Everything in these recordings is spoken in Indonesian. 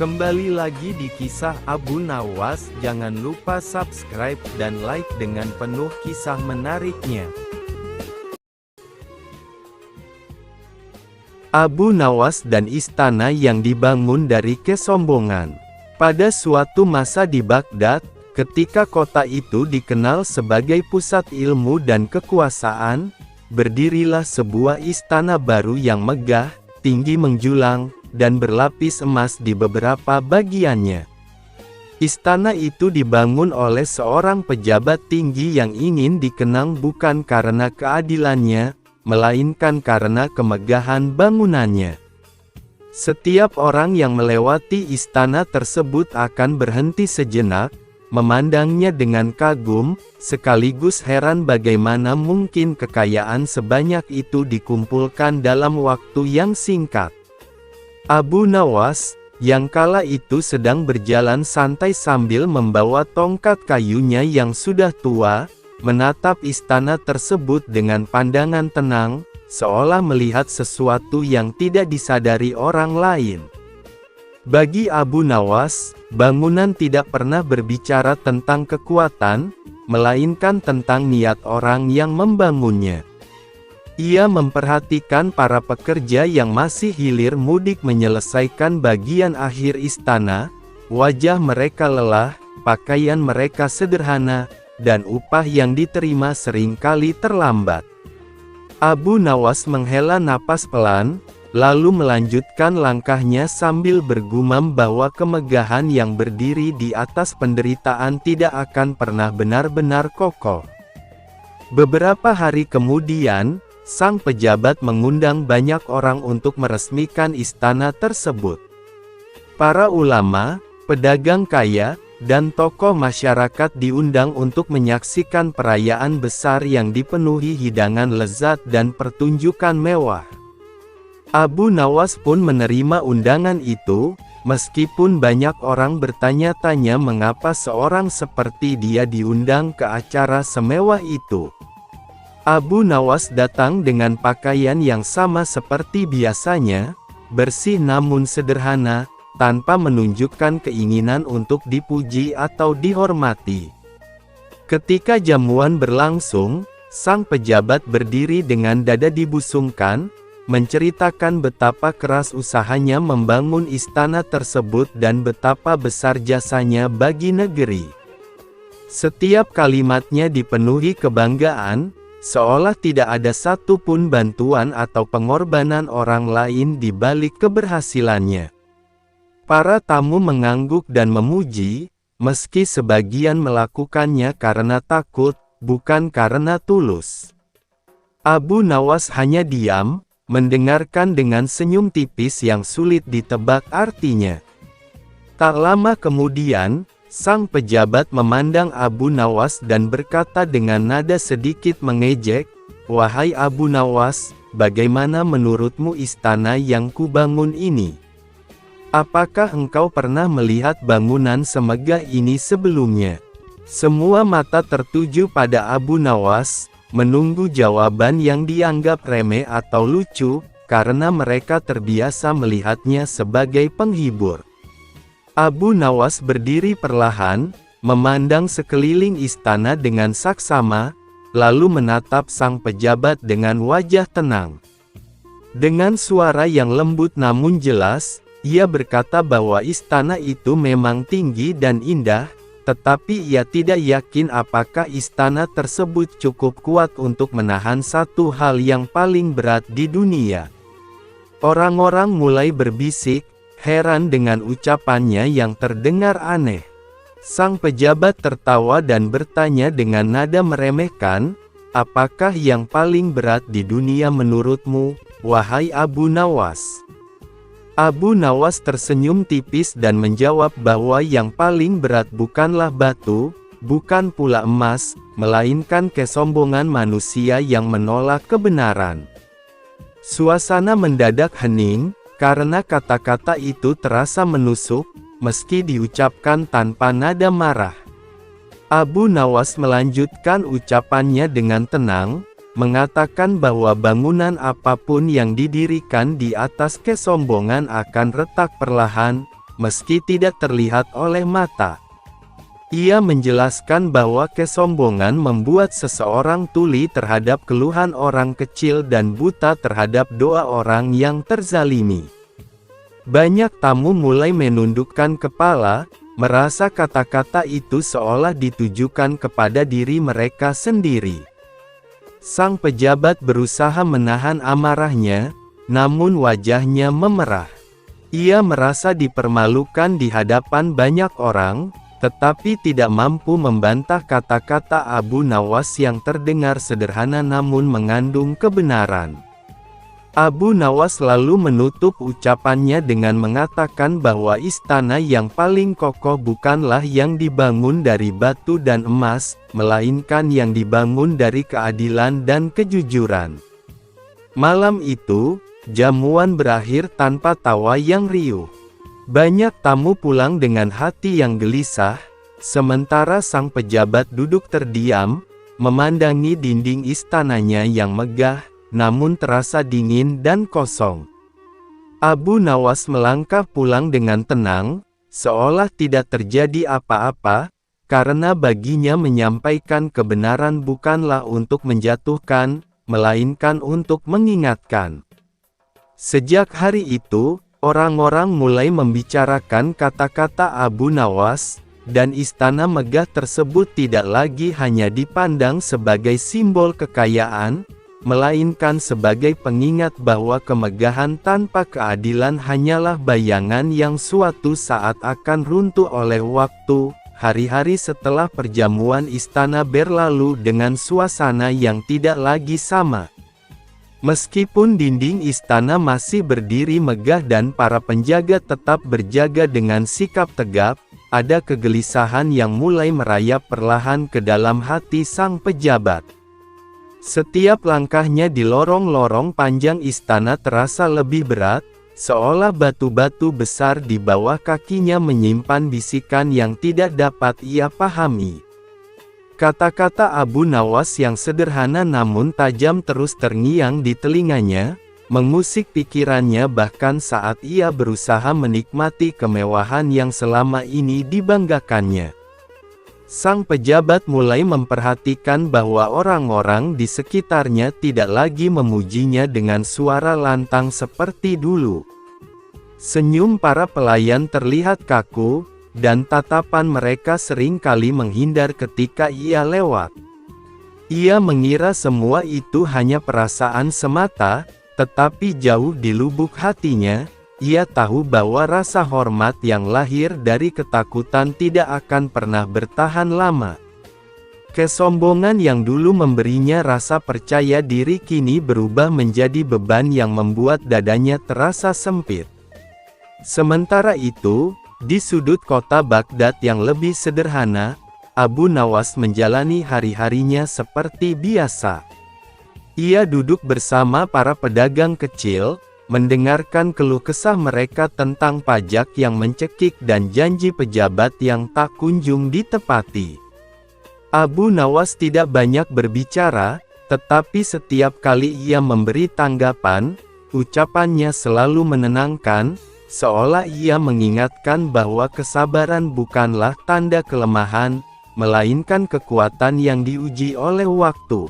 Kembali lagi di kisah Abu Nawas. Jangan lupa subscribe dan like dengan penuh kisah menariknya. Abu Nawas dan istana yang dibangun dari kesombongan. Pada suatu masa di Baghdad, ketika kota itu dikenal sebagai pusat ilmu dan kekuasaan, berdirilah sebuah istana baru yang megah, tinggi menjulang, dan berlapis emas di beberapa bagiannya. Istana itu dibangun oleh seorang pejabat tinggi yang ingin dikenang bukan karena keadilannya, melainkan karena kemegahan bangunannya. Setiap orang yang melewati istana tersebut akan berhenti sejenak, memandangnya dengan kagum, sekaligus heran bagaimana mungkin kekayaan sebanyak itu dikumpulkan dalam waktu yang singkat. Abu Nawas, yang kala itu sedang berjalan santai sambil membawa tongkat kayunya yang sudah tua, menatap istana tersebut dengan pandangan tenang, seolah melihat sesuatu yang tidak disadari orang lain. Bagi Abu Nawas, bangunan tidak pernah berbicara tentang kekuatan, melainkan tentang niat orang yang membangunnya. Ia memperhatikan para pekerja yang masih hilir mudik menyelesaikan bagian akhir istana, wajah mereka lelah, pakaian mereka sederhana, dan upah yang diterima seringkali terlambat. Abu Nawas menghela napas pelan, lalu melanjutkan langkahnya sambil bergumam bahwa kemegahan yang berdiri di atas penderitaan tidak akan pernah benar-benar kokoh. Beberapa hari kemudian, sang pejabat mengundang banyak orang untuk meresmikan istana tersebut. Para ulama, pedagang kaya, dan tokoh masyarakat diundang untuk menyaksikan perayaan besar yang dipenuhi hidangan lezat dan pertunjukan mewah. Abu Nawas pun menerima undangan itu, meskipun banyak orang bertanya-tanya mengapa seorang seperti dia diundang ke acara semewah itu. Abu Nawas datang dengan pakaian yang sama seperti biasanya, bersih namun sederhana, tanpa menunjukkan keinginan untuk dipuji atau dihormati. Ketika jamuan berlangsung, sang pejabat berdiri dengan dada dibusungkan, menceritakan betapa keras usahanya membangun istana tersebut dan betapa besar jasanya bagi negeri. Setiap kalimatnya dipenuhi kebanggaan, seolah tidak ada satupun bantuan atau pengorbanan orang lain di balik keberhasilannya. Para tamu mengangguk dan memuji, meski sebagian melakukannya karena takut, bukan karena tulus. Abu Nawas hanya diam, mendengarkan dengan senyum tipis yang sulit ditebak artinya. Tak lama kemudian, sang pejabat memandang Abu Nawas dan berkata dengan nada sedikit mengejek, "Wahai Abu Nawas, bagaimana menurutmu istana yang kubangun ini? Apakah engkau pernah melihat bangunan semegah ini sebelumnya?" Semua mata tertuju pada Abu Nawas, menunggu jawaban yang dianggap remeh atau lucu, karena mereka terbiasa melihatnya sebagai penghibur. Abu Nawas berdiri perlahan, memandang sekeliling istana dengan saksama, lalu menatap sang pejabat dengan wajah tenang. Dengan suara yang lembut namun jelas, ia berkata bahwa istana itu memang tinggi dan indah, tetapi ia tidak yakin apakah istana tersebut cukup kuat untuk menahan satu hal yang paling berat di dunia. Orang-orang mulai berbisik, heran dengan ucapannya yang terdengar aneh. Sang pejabat tertawa dan bertanya dengan nada meremehkan, "Apakah yang paling berat di dunia menurutmu, wahai Abu Nawas?" Abu Nawas tersenyum tipis dan menjawab bahwa yang paling berat bukanlah batu, bukan pula emas, melainkan kesombongan manusia yang menolak kebenaran. Suasana mendadak hening, karena kata-kata itu terasa menusuk, meski diucapkan tanpa nada marah. Abu Nawas melanjutkan ucapannya dengan tenang, mengatakan bahwa bangunan apapun yang didirikan di atas kesombongan akan retak perlahan, meski tidak terlihat oleh mata. Ia menjelaskan bahwa kesombongan membuat seseorang tuli terhadap keluhan orang kecil dan buta terhadap doa orang yang terzalimi. Banyak tamu mulai menundukkan kepala, merasa kata-kata itu seolah ditujukan kepada diri mereka sendiri. Sang pejabat berusaha menahan amarahnya, namun wajahnya memerah. Ia merasa dipermalukan di hadapan banyak orang, tetapi tidak mampu membantah kata-kata Abu Nawas yang terdengar sederhana namun mengandung kebenaran. Abu Nawas lalu menutup ucapannya dengan mengatakan bahwa istana yang paling kokoh bukanlah yang dibangun dari batu dan emas, melainkan yang dibangun dari keadilan dan kejujuran. Malam itu, jamuan berakhir tanpa tawa yang riuh. Banyak tamu pulang dengan hati yang gelisah, sementara sang pejabat duduk terdiam, memandangi dinding istananya yang megah, namun terasa dingin dan kosong. Abu Nawas melangkah pulang dengan tenang, seolah tidak terjadi apa-apa, karena baginya menyampaikan kebenaran bukanlah untuk menjatuhkan, melainkan untuk mengingatkan. Sejak hari itu, orang-orang mulai membicarakan kata-kata Abu Nawas, dan istana megah tersebut tidak lagi hanya dipandang sebagai simbol kekayaan, melainkan sebagai pengingat bahwa kemegahan tanpa keadilan hanyalah bayangan yang suatu saat akan runtuh oleh waktu. Hari-hari setelah perjamuan istana berlalu dengan suasana yang tidak lagi sama. Meskipun dinding istana masih berdiri megah dan para penjaga tetap berjaga dengan sikap tegap, ada kegelisahan yang mulai merayap perlahan ke dalam hati sang pejabat. Setiap langkahnya di lorong-lorong panjang istana terasa lebih berat, seolah batu-batu besar di bawah kakinya menyimpan bisikan yang tidak dapat ia pahami. Kata-kata Abu Nawas yang sederhana namun tajam terus terngiang di telinganya, mengusik pikirannya bahkan saat ia berusaha menikmati kemewahan yang selama ini dibanggakannya. Sang pejabat mulai memperhatikan bahwa orang-orang di sekitarnya tidak lagi memujinya dengan suara lantang seperti dulu. Senyum para pelayan terlihat kaku, dan tatapan mereka sering kali menghindar ketika ia lewat. Ia mengira semua itu hanya perasaan semata, tetapi jauh di lubuk hatinya, ia tahu bahwa rasa hormat yang lahir dari ketakutan tidak akan pernah bertahan lama. Kesombongan yang dulu memberinya rasa percaya diri kini berubah menjadi beban yang membuat dadanya terasa sempit. Sementara itu, di sudut kota Baghdad yang lebih sederhana, Abu Nawas menjalani hari-harinya seperti biasa. Ia duduk bersama para pedagang kecil, mendengarkan keluh kesah mereka tentang pajak yang mencekik dan janji pejabat yang tak kunjung ditepati. Abu Nawas tidak banyak berbicara, tetapi setiap kali ia memberi tanggapan, ucapannya selalu menenangkan, seolah ia mengingatkan bahwa kesabaran bukanlah tanda kelemahan, melainkan kekuatan yang diuji oleh waktu.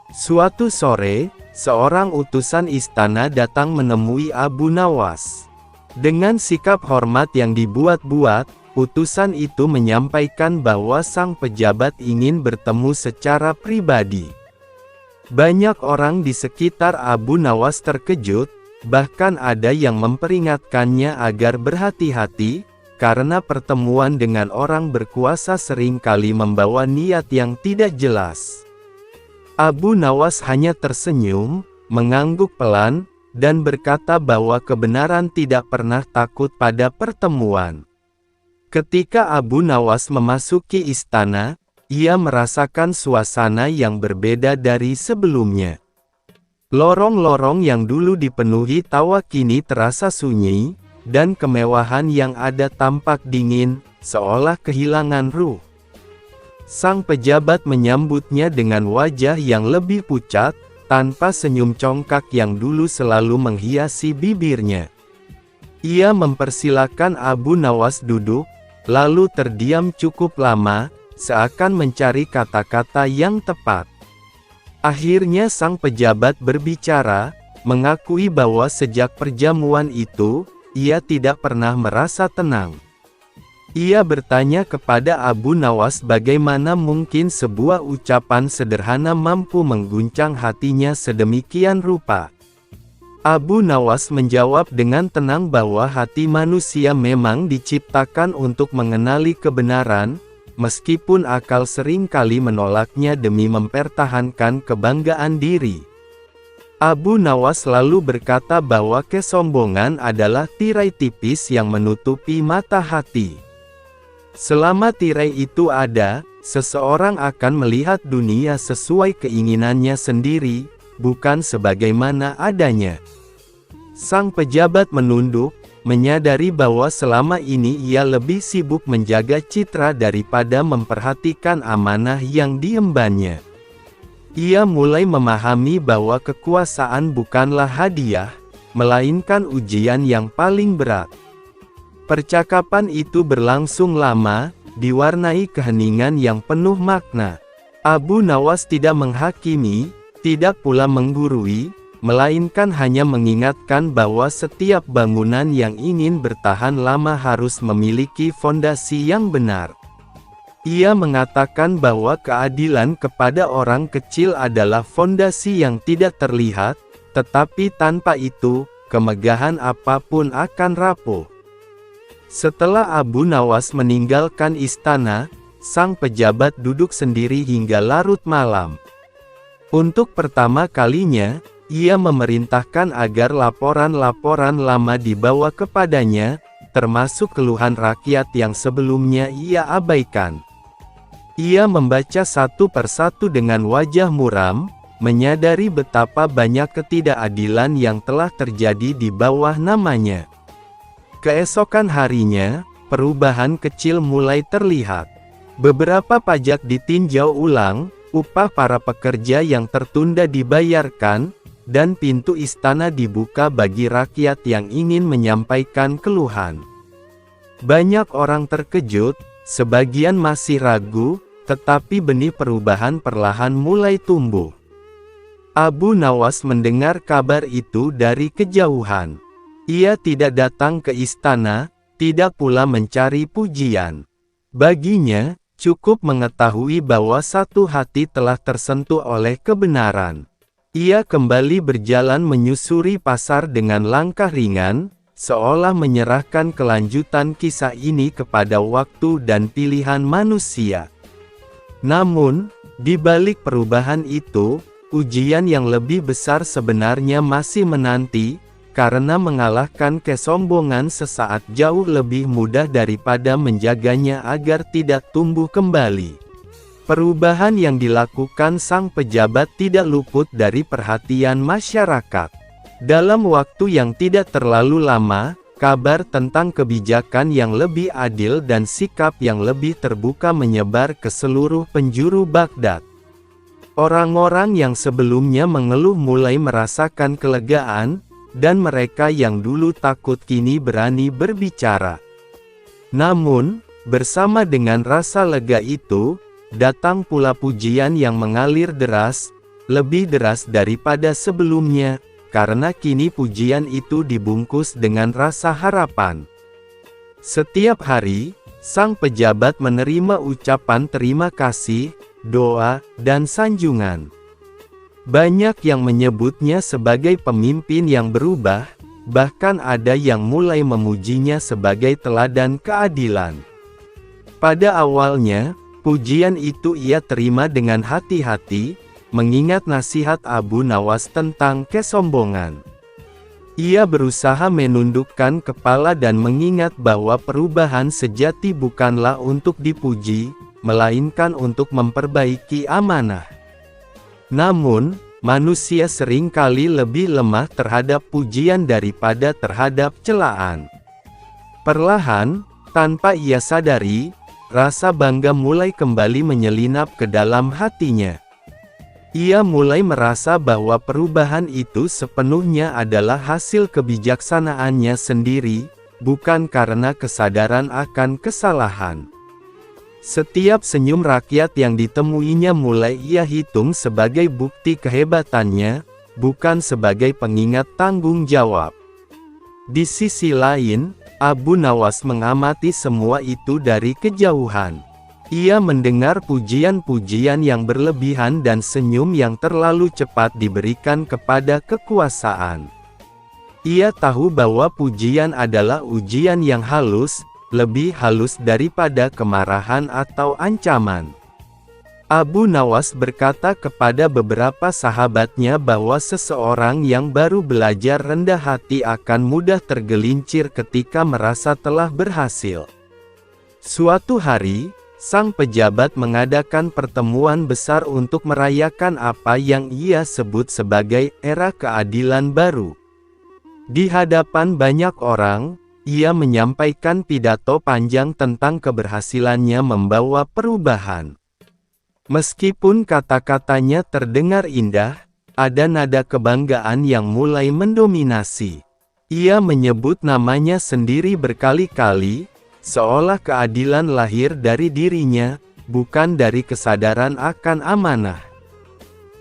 Suatu sore, seorang utusan istana datang menemui Abu Nawas. Dengan sikap hormat yang dibuat-buat, utusan itu menyampaikan bahwa sang pejabat ingin bertemu secara pribadi. Banyak orang di sekitar Abu Nawas terkejut, bahkan ada yang memperingatkannya agar berhati-hati, karena pertemuan dengan orang berkuasa seringkali membawa niat yang tidak jelas. Abu Nawas hanya tersenyum, mengangguk pelan, dan berkata bahwa kebenaran tidak pernah takut pada pertemuan. Ketika Abu Nawas memasuki istana, ia merasakan suasana yang berbeda dari sebelumnya. Lorong-lorong yang dulu dipenuhi tawa kini terasa sunyi, dan kemewahan yang ada tampak dingin, seolah kehilangan ruh. Sang pejabat menyambutnya dengan wajah yang lebih pucat, tanpa senyum congkak yang dulu selalu menghiasi bibirnya. Ia mempersilakan Abu Nawas duduk, lalu terdiam cukup lama, seakan mencari kata-kata yang tepat. Akhirnya sang pejabat berbicara, mengakui bahwa sejak perjamuan itu, ia tidak pernah merasa tenang. Ia bertanya kepada Abu Nawas bagaimana mungkin sebuah ucapan sederhana mampu mengguncang hatinya sedemikian rupa. Abu Nawas menjawab dengan tenang bahwa hati manusia memang diciptakan untuk mengenali kebenaran, meskipun akal sering kali menolaknya demi mempertahankan kebanggaan diri. Abu Nawas lalu berkata bahwa kesombongan adalah tirai tipis yang menutupi mata hati. Selama tirai itu ada, seseorang akan melihat dunia sesuai keinginannya sendiri, bukan sebagaimana adanya. Sang pejabat menunduk, menyadari bahwa selama ini ia lebih sibuk menjaga citra daripada memperhatikan amanah yang diembannya. Ia mulai memahami bahwa kekuasaan bukanlah hadiah, melainkan ujian yang paling berat. Percakapan itu berlangsung lama, diwarnai keheningan yang penuh makna. Abu Nawas tidak menghakimi, tidak pula menggurui, melainkan hanya mengingatkan bahwa setiap bangunan yang ingin bertahan lama harus memiliki fondasi yang benar. Ia mengatakan bahwa keadilan kepada orang kecil adalah fondasi yang tidak terlihat, tetapi tanpa itu, kemegahan apapun akan rapuh. Setelah Abu Nawas meninggalkan istana, sang pejabat duduk sendiri hingga larut malam. Untuk pertama kalinya, ia memerintahkan agar laporan-laporan lama dibawa kepadanya, termasuk keluhan rakyat yang sebelumnya ia abaikan. Ia membaca satu persatu dengan wajah muram, menyadari betapa banyak ketidakadilan yang telah terjadi di bawah namanya. Keesokan harinya, perubahan kecil mulai terlihat. Beberapa pajak ditinjau ulang, upah para pekerja yang tertunda dibayarkan, dan pintu istana dibuka bagi rakyat yang ingin menyampaikan keluhan. Banyak orang terkejut, sebagian masih ragu, tetapi benih perubahan perlahan mulai tumbuh. Abu Nawas mendengar kabar itu dari kejauhan. Ia tidak datang ke istana, tidak pula mencari pujian. Baginya, cukup mengetahui bahwa satu hati telah tersentuh oleh kebenaran. Ia kembali berjalan menyusuri pasar dengan langkah ringan, seolah menyerahkan kelanjutan kisah ini kepada waktu dan pilihan manusia. Namun, di balik perubahan itu, ujian yang lebih besar sebenarnya masih menanti, karena mengalahkan kesombongan sesaat jauh lebih mudah daripada menjaganya agar tidak tumbuh kembali. Perubahan yang dilakukan sang pejabat tidak luput dari perhatian masyarakat. Dalam waktu yang tidak terlalu lama, kabar tentang kebijakan yang lebih adil dan sikap yang lebih terbuka menyebar ke seluruh penjuru Baghdad. Orang-orang yang sebelumnya mengeluh mulai merasakan kelegaan, dan mereka yang dulu takut kini berani berbicara. Namun, bersama dengan rasa lega itu, datang pula pujian yang mengalir deras, lebih deras daripada sebelumnya, karena kini pujian itu dibungkus dengan rasa harapan. Setiap hari, sang pejabat menerima ucapan terima kasih, doa, dan sanjungan. Banyak yang menyebutnya sebagai pemimpin yang berubah, bahkan ada yang mulai memujinya sebagai teladan keadilan. Pada awalnya, pujian itu ia terima dengan hati-hati, mengingat nasihat Abu Nawas tentang kesombongan. Ia berusaha menundukkan kepala dan mengingat bahwa perubahan sejati bukanlah untuk dipuji, melainkan untuk memperbaiki amanah. Namun, manusia seringkali lebih lemah terhadap pujian daripada terhadap celaan. Perlahan, tanpa ia sadari, rasa bangga mulai kembali menyelinap ke dalam hatinya. Ia mulai merasa bahwa perubahan itu sepenuhnya adalah hasil kebijaksanaannya sendiri, bukan karena kesadaran akan kesalahan. Setiap senyum rakyat yang ditemuinya mulai ia hitung sebagai bukti kehebatannya, bukan sebagai pengingat tanggung jawab. Di sisi lain, Abu Nawas mengamati semua itu dari kejauhan. Ia mendengar pujian-pujian yang berlebihan dan senyum yang terlalu cepat diberikan kepada kekuasaan. Ia tahu bahwa pujian adalah ujian yang halus, lebih halus daripada kemarahan atau ancaman. Abu Nawas berkata kepada beberapa sahabatnya bahwa seseorang yang baru belajar rendah hati akan mudah tergelincir ketika merasa telah berhasil. Suatu hari, sang pejabat mengadakan pertemuan besar untuk merayakan apa yang ia sebut sebagai era keadilan baru. Di hadapan banyak orang, ia menyampaikan pidato panjang tentang keberhasilannya membawa perubahan. Meskipun kata-katanya terdengar indah, ada nada kebanggaan yang mulai mendominasi. Ia menyebut namanya sendiri berkali-kali, seolah keadilan lahir dari dirinya, bukan dari kesadaran akan amanah.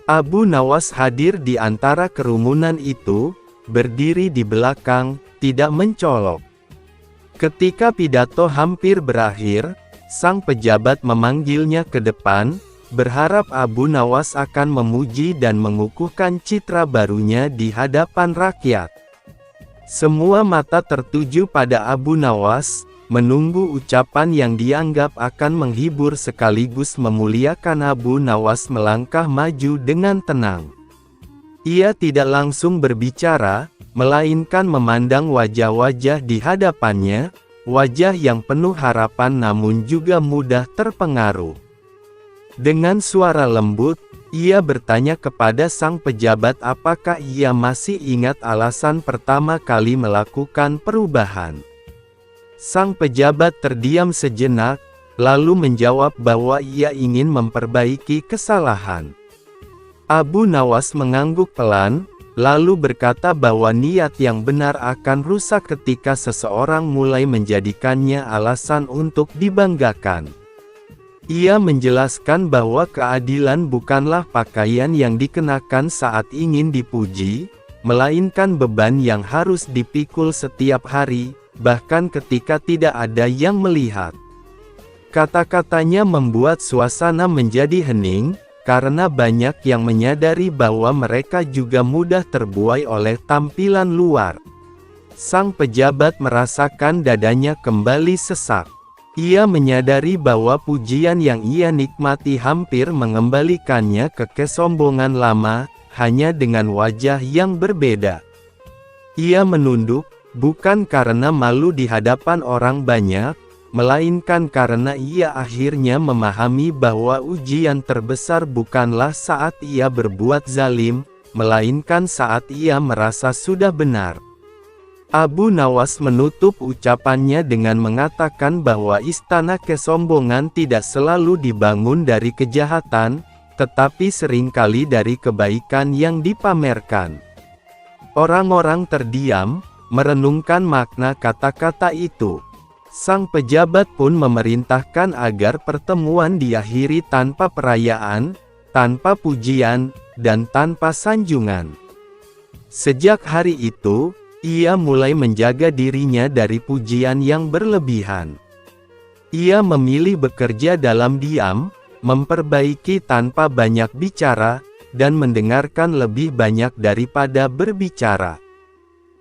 Abu Nawas hadir di antara kerumunan itu, berdiri di belakang, tidak mencolok. Ketika pidato hampir berakhir, sang pejabat memanggilnya ke depan, berharap Abu Nawas akan memuji dan mengukuhkan citra barunya di hadapan rakyat. Semua mata tertuju pada Abu Nawas, menunggu ucapan yang dianggap akan menghibur sekaligus memuliakan. Abu Nawas melangkah maju dengan tenang. Ia tidak langsung berbicara, melainkan memandang wajah-wajah di hadapannya, wajah yang penuh harapan namun juga mudah terpengaruh. Dengan suara lembut, ia bertanya kepada sang pejabat apakah ia masih ingat alasan pertama kali melakukan perubahan. Sang pejabat terdiam sejenak, lalu menjawab bahwa ia ingin memperbaiki kesalahan. Abu Nawas mengangguk pelan, lalu berkata bahwa niat yang benar akan rusak ketika seseorang mulai menjadikannya alasan untuk dibanggakan. Ia menjelaskan bahwa keadilan bukanlah pakaian yang dikenakan saat ingin dipuji, melainkan beban yang harus dipikul setiap hari, bahkan ketika tidak ada yang melihat. Kata-katanya membuat suasana menjadi hening, karena banyak yang menyadari bahwa mereka juga mudah terbuai oleh tampilan luar. Sang pejabat merasakan dadanya kembali sesak. Ia menyadari bahwa pujian yang ia nikmati hampir mengembalikannya ke kesombongan lama, hanya dengan wajah yang berbeda. Ia menunduk, bukan karena malu di hadapan orang banyak, melainkan karena ia akhirnya memahami bahwa ujian terbesar bukanlah saat ia berbuat zalim, melainkan saat ia merasa sudah benar. Abu Nawas menutup ucapannya dengan mengatakan bahwa istana kesombongan tidak selalu dibangun dari kejahatan, tetapi seringkali dari kebaikan yang dipamerkan. Orang-orang terdiam, merenungkan makna kata-kata itu. Sang pejabat pun memerintahkan agar pertemuan diakhiri tanpa perayaan, tanpa pujian, dan tanpa sanjungan. Sejak hari itu, ia mulai menjaga dirinya dari pujian yang berlebihan. Ia memilih bekerja dalam diam, memperbaiki tanpa banyak bicara, dan mendengarkan lebih banyak daripada berbicara.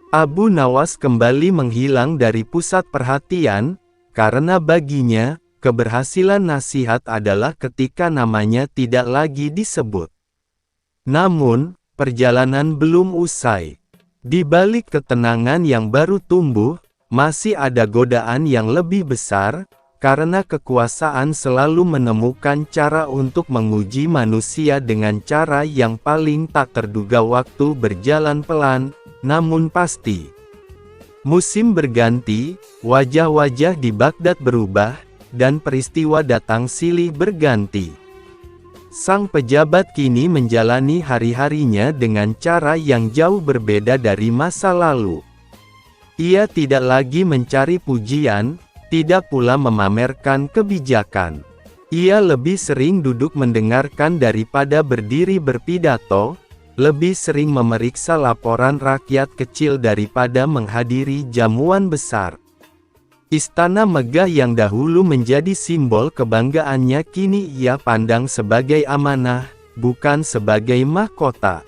Abu Nawas kembali menghilang dari pusat perhatian, karena baginya, keberhasilan nasihat adalah ketika namanya tidak lagi disebut. Namun, perjalanan belum usai. Di balik ketenangan yang baru tumbuh, masih ada godaan yang lebih besar, karena kekuasaan selalu menemukan cara untuk menguji manusia dengan cara yang paling tak terduga. Waktu berjalan pelan, namun pasti. Musim berganti, wajah-wajah di Baghdad berubah, dan peristiwa datang silih berganti. Sang pejabat kini menjalani hari-harinya dengan cara yang jauh berbeda dari masa lalu. Ia tidak lagi mencari pujian, tidak pula memamerkan kebijakan. Ia lebih sering duduk mendengarkan daripada berdiri berpidato, lebih sering memeriksa laporan rakyat kecil daripada menghadiri jamuan besar. Istana megah yang dahulu menjadi simbol kebanggaannya kini ia pandang sebagai amanah, bukan sebagai mahkota.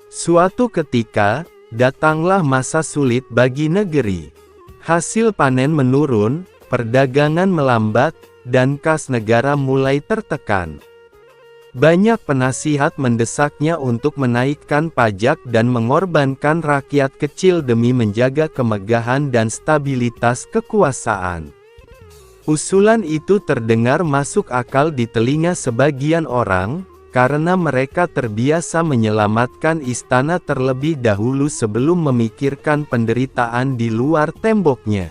Suatu ketika, datanglah masa sulit bagi negeri. Hasil panen menurun, perdagangan melambat, dan kas negara mulai tertekan. Banyak penasihat mendesaknya untuk menaikkan pajak dan mengorbankan rakyat kecil demi menjaga kemegahan dan stabilitas kekuasaan. Usulan itu terdengar masuk akal di telinga sebagian orang, karena mereka terbiasa menyelamatkan istana terlebih dahulu sebelum memikirkan penderitaan di luar temboknya.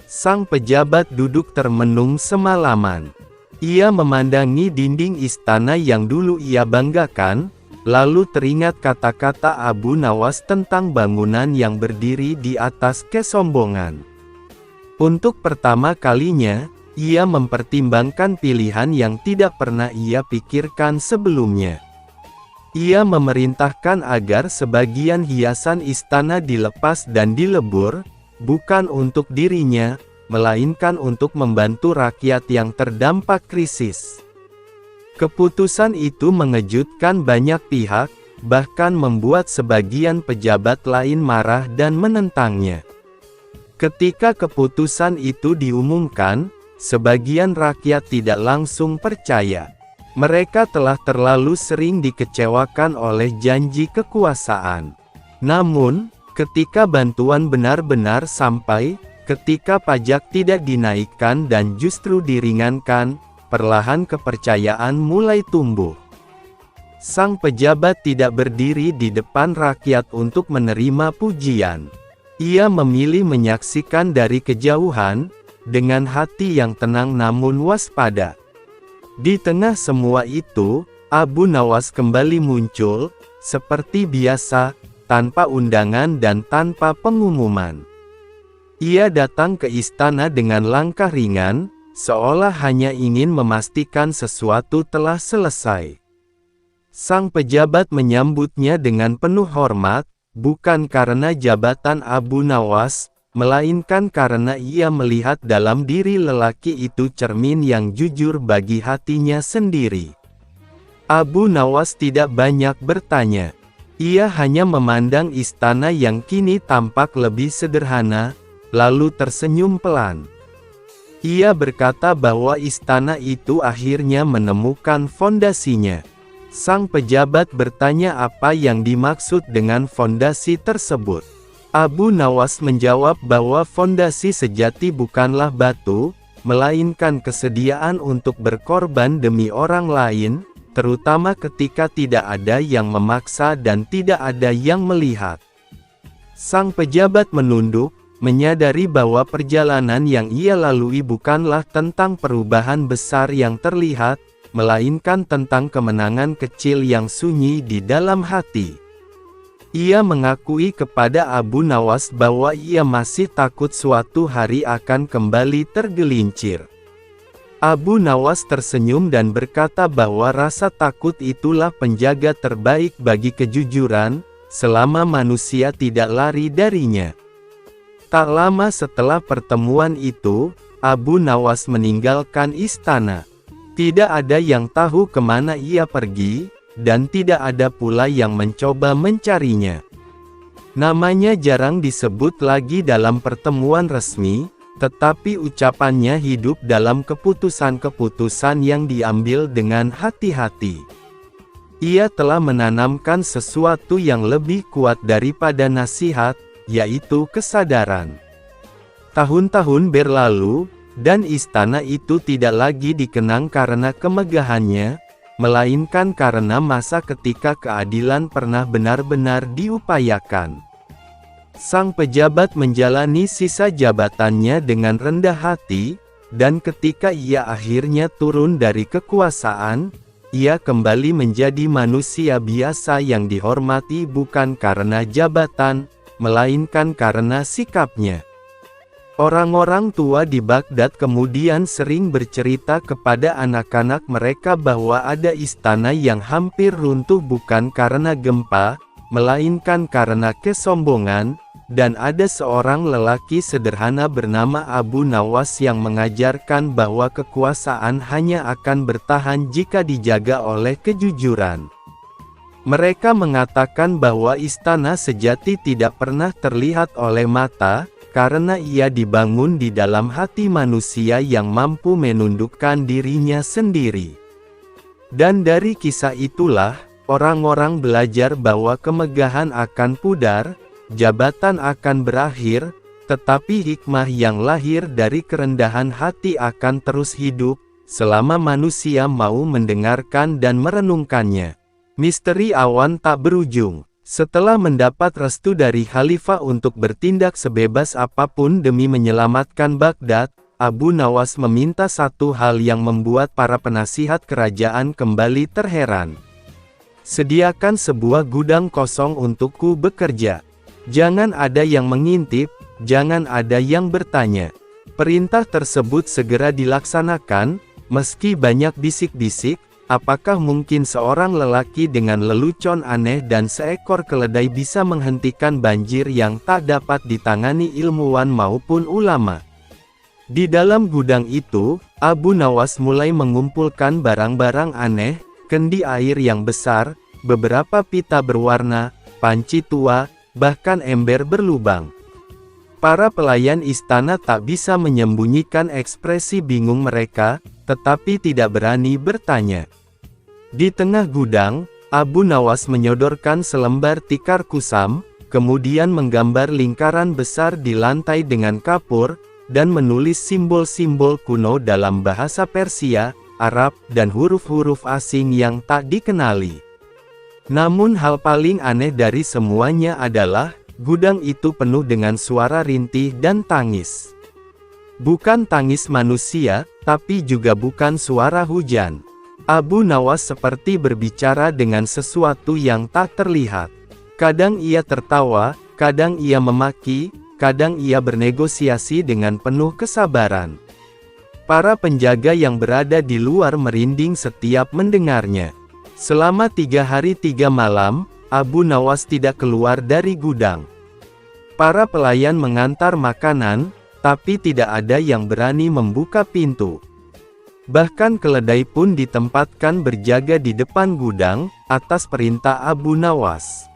Sang pejabat duduk termenung semalaman. Ia memandangi dinding istana yang dulu ia banggakan, lalu teringat kata-kata Abu Nawas tentang bangunan yang berdiri di atas kesombongan. Untuk pertama kalinya, ia mempertimbangkan pilihan yang tidak pernah ia pikirkan sebelumnya. Ia memerintahkan agar sebagian hiasan istana dilepas dan dilebur, bukan untuk dirinya, melainkan untuk membantu rakyat yang terdampak krisis. Keputusan itu mengejutkan banyak pihak, bahkan membuat sebagian pejabat lain marah dan menentangnya. Ketika keputusan itu diumumkan, sebagian rakyat tidak langsung percaya. Mereka telah terlalu sering dikecewakan oleh janji kekuasaan. Namun, ketika bantuan benar-benar sampai, ketika pajak tidak dinaikkan dan justru diringankan, perlahan kepercayaan mulai tumbuh. Sang pejabat tidak berdiri di depan rakyat untuk menerima pujian. Ia memilih menyaksikan dari kejauhan, dengan hati yang tenang namun waspada. Di tengah semua itu, Abu Nawas kembali muncul, seperti biasa, tanpa undangan dan tanpa pengumuman. Ia datang ke istana dengan langkah ringan, seolah hanya ingin memastikan sesuatu telah selesai. Sang pejabat menyambutnya dengan penuh hormat, bukan karena jabatan Abu Nawas, melainkan karena ia melihat dalam diri lelaki itu cermin yang jujur bagi hatinya sendiri. Abu Nawas tidak banyak bertanya. Ia hanya memandang istana yang kini tampak lebih sederhana, lalu tersenyum pelan. Ia berkata bahwa istana itu akhirnya menemukan fondasinya. Sang pejabat bertanya apa yang dimaksud dengan fondasi tersebut. Abu Nawas menjawab bahwa fondasi sejati bukanlah batu, melainkan kesediaan untuk berkorban demi orang lain, terutama ketika tidak ada yang memaksa dan tidak ada yang melihat. Sang pejabat menunduk, menyadari bahwa perjalanan yang ia lalui bukanlah tentang perubahan besar yang terlihat, melainkan tentang kemenangan kecil yang sunyi di dalam hati. Ia mengakui kepada Abu Nawas bahwa ia masih takut suatu hari akan kembali tergelincir. Abu Nawas tersenyum dan berkata bahwa rasa takut itulah penjaga terbaik bagi kejujuran, selama manusia tidak lari darinya. Tak lama setelah pertemuan itu, Abu Nawas meninggalkan istana. Tidak ada yang tahu kemana ia pergi, dan tidak ada pula yang mencoba mencarinya. Namanya jarang disebut lagi dalam pertemuan resmi, tetapi ucapannya hidup dalam keputusan-keputusan yang diambil dengan hati-hati. Ia telah menanamkan sesuatu yang lebih kuat daripada nasihat, yaitu kesadaran. Tahun-tahun berlalu, dan istana itu tidak lagi dikenang karena kemegahannya, melainkan karena masa ketika keadilan pernah benar-benar diupayakan. Sang pejabat menjalani sisa jabatannya dengan rendah hati, dan ketika ia akhirnya turun dari kekuasaan, ia kembali menjadi manusia biasa yang dihormati bukan karena jabatan, melainkan karena sikapnya. Orang-orang tua di Baghdad kemudian sering bercerita kepada anak-anak mereka bahwa ada istana yang hampir runtuh bukan karena gempa, melainkan karena kesombongan, dan ada seorang lelaki sederhana bernama Abu Nawas yang mengajarkan bahwa kekuasaan hanya akan bertahan jika dijaga oleh kejujuran. Mereka mengatakan bahwa istana sejati tidak pernah terlihat oleh mata, karena ia dibangun di dalam hati manusia yang mampu menundukkan dirinya sendiri. Dan dari kisah itulah, orang-orang belajar bahwa kemegahan akan pudar, jabatan akan berakhir, tetapi hikmah yang lahir dari kerendahan hati akan terus hidup, selama manusia mau mendengarkan dan merenungkannya. Misteri awan tak berujung. Setelah mendapat restu dari khalifah untuk bertindak sebebas apapun demi menyelamatkan Baghdad, Abu Nawas meminta satu hal yang membuat para penasihat kerajaan kembali terheran. Sediakan sebuah gudang kosong untukku bekerja. Jangan ada yang mengintip, jangan ada yang bertanya. Perintah tersebut segera dilaksanakan, meski banyak bisik-bisik. Apakah mungkin seorang lelaki dengan lelucon aneh dan seekor keledai bisa menghentikan banjir yang tak dapat ditangani ilmuwan maupun ulama? Di dalam gudang itu, Abu Nawas mulai mengumpulkan barang-barang aneh, kendi air yang besar, beberapa pita berwarna, panci tua, bahkan ember berlubang. Para pelayan istana tak bisa menyembunyikan ekspresi bingung mereka, tetapi tidak berani bertanya. Di tengah gudang, Abu Nawas menyodorkan selembar tikar kusam, kemudian menggambar lingkaran besar di lantai dengan kapur, dan menulis simbol-simbol kuno dalam bahasa Persia, Arab, dan huruf-huruf asing yang tak dikenali. Namun hal paling aneh dari semuanya adalah, gudang itu penuh dengan suara rintih dan tangis. Bukan tangis manusia, tapi juga bukan suara hujan. Abu Nawas seperti berbicara dengan sesuatu yang tak terlihat. Kadang ia tertawa, kadang ia memaki, kadang ia bernegosiasi dengan penuh kesabaran. Para penjaga yang berada di luar merinding setiap mendengarnya. Selama 3 hari 3 malam, Abu Nawas tidak keluar dari gudang. Para pelayan mengantar makanan, tapi tidak ada yang berani membuka pintu. Bahkan keledai pun ditempatkan berjaga di depan gudang, atas perintah Abu Nawas.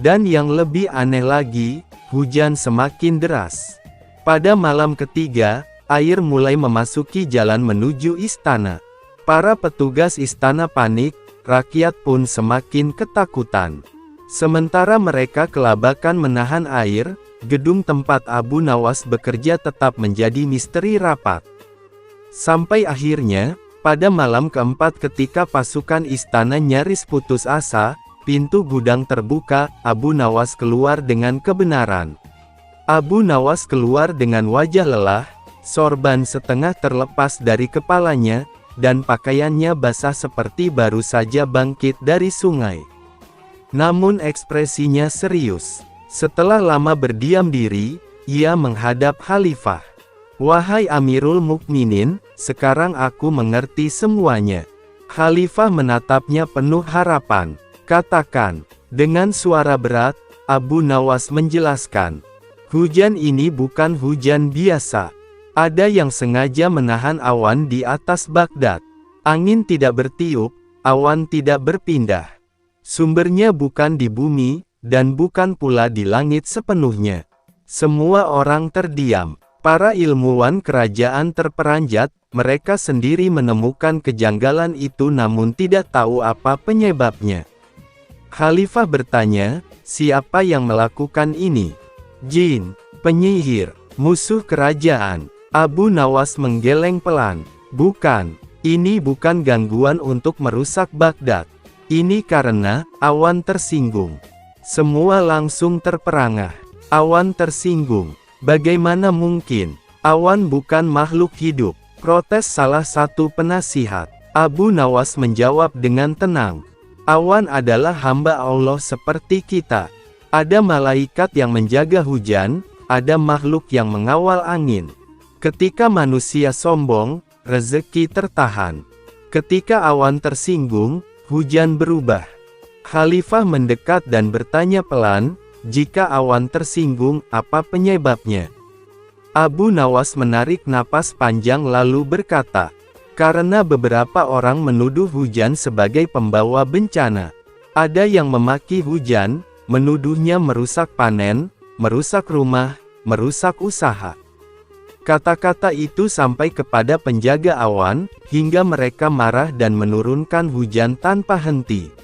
Dan yang lebih aneh lagi, hujan semakin deras. Pada malam ketiga, air mulai memasuki jalan menuju istana. Para petugas istana panik, rakyat pun semakin ketakutan. Sementara mereka kelabakan menahan air, gedung tempat Abu Nawas bekerja tetap menjadi misteri rapat. Sampai akhirnya, pada malam keempat ketika pasukan istana nyaris putus asa, pintu gudang terbuka, Abu Nawas keluar dengan kebenaran. Abu Nawas keluar dengan wajah lelah, sorban setengah terlepas dari kepalanya, dan pakaiannya basah seperti baru saja bangkit dari sungai. Namun ekspresinya serius. Setelah lama berdiam diri, ia menghadap khalifah. "Wahai Amirul Mukminin, sekarang aku mengerti semuanya." Khalifah menatapnya penuh harapan. "Katakan." Dengan suara berat, Abu Nawas menjelaskan. "Hujan ini bukan hujan biasa. Ada yang sengaja menahan awan di atas Baghdad. Angin tidak bertiup, awan tidak berpindah. Sumbernya bukan di bumi, dan bukan pula di langit sepenuhnya." Semua orang terdiam. Para ilmuwan kerajaan terperanjat, mereka sendiri menemukan kejanggalan itu namun tidak tahu apa penyebabnya. Khalifah bertanya, "Siapa yang melakukan ini?" "Jin, penyihir, musuh kerajaan." Abu Nawas menggeleng pelan. "Bukan, ini bukan gangguan untuk merusak Baghdad. Ini karena awan tersinggung." Semua langsung terperangah. Awan tersinggung. Bagaimana mungkin? Awan bukan makhluk hidup, protes salah satu penasihat. Abu Nawas menjawab dengan tenang. Awan adalah hamba Allah seperti kita. Ada malaikat yang menjaga hujan, ada makhluk yang mengawal angin. Ketika manusia sombong, rezeki tertahan. Ketika awan tersinggung, hujan berubah. Khalifah mendekat dan bertanya pelan, jika awan tersinggung, apa penyebabnya? Abu Nawas menarik napas panjang lalu berkata, karena beberapa orang menuduh hujan sebagai pembawa bencana. Ada yang memaki hujan, menuduhnya merusak panen, merusak rumah, merusak usaha. Kata-kata itu sampai kepada penjaga awan, hingga mereka marah dan menurunkan hujan tanpa henti.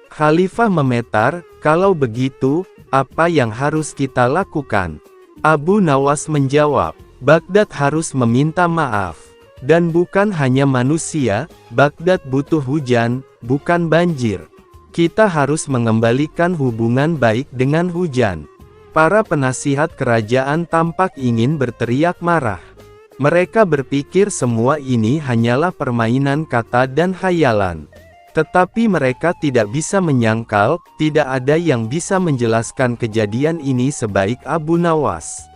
Khalifah memetar, kalau begitu, apa yang harus kita lakukan? Abu Nawas menjawab, Baghdad harus meminta maaf. Dan bukan hanya manusia, Baghdad butuh hujan, bukan banjir. Kita harus mengembalikan hubungan baik dengan hujan. Para penasihat kerajaan tampak ingin berteriak marah. Mereka berpikir semua ini hanyalah permainan kata dan khayalan. Tetapi mereka tidak bisa menyangkal, tidak ada yang bisa menjelaskan kejadian ini sebaik Abu Nawas.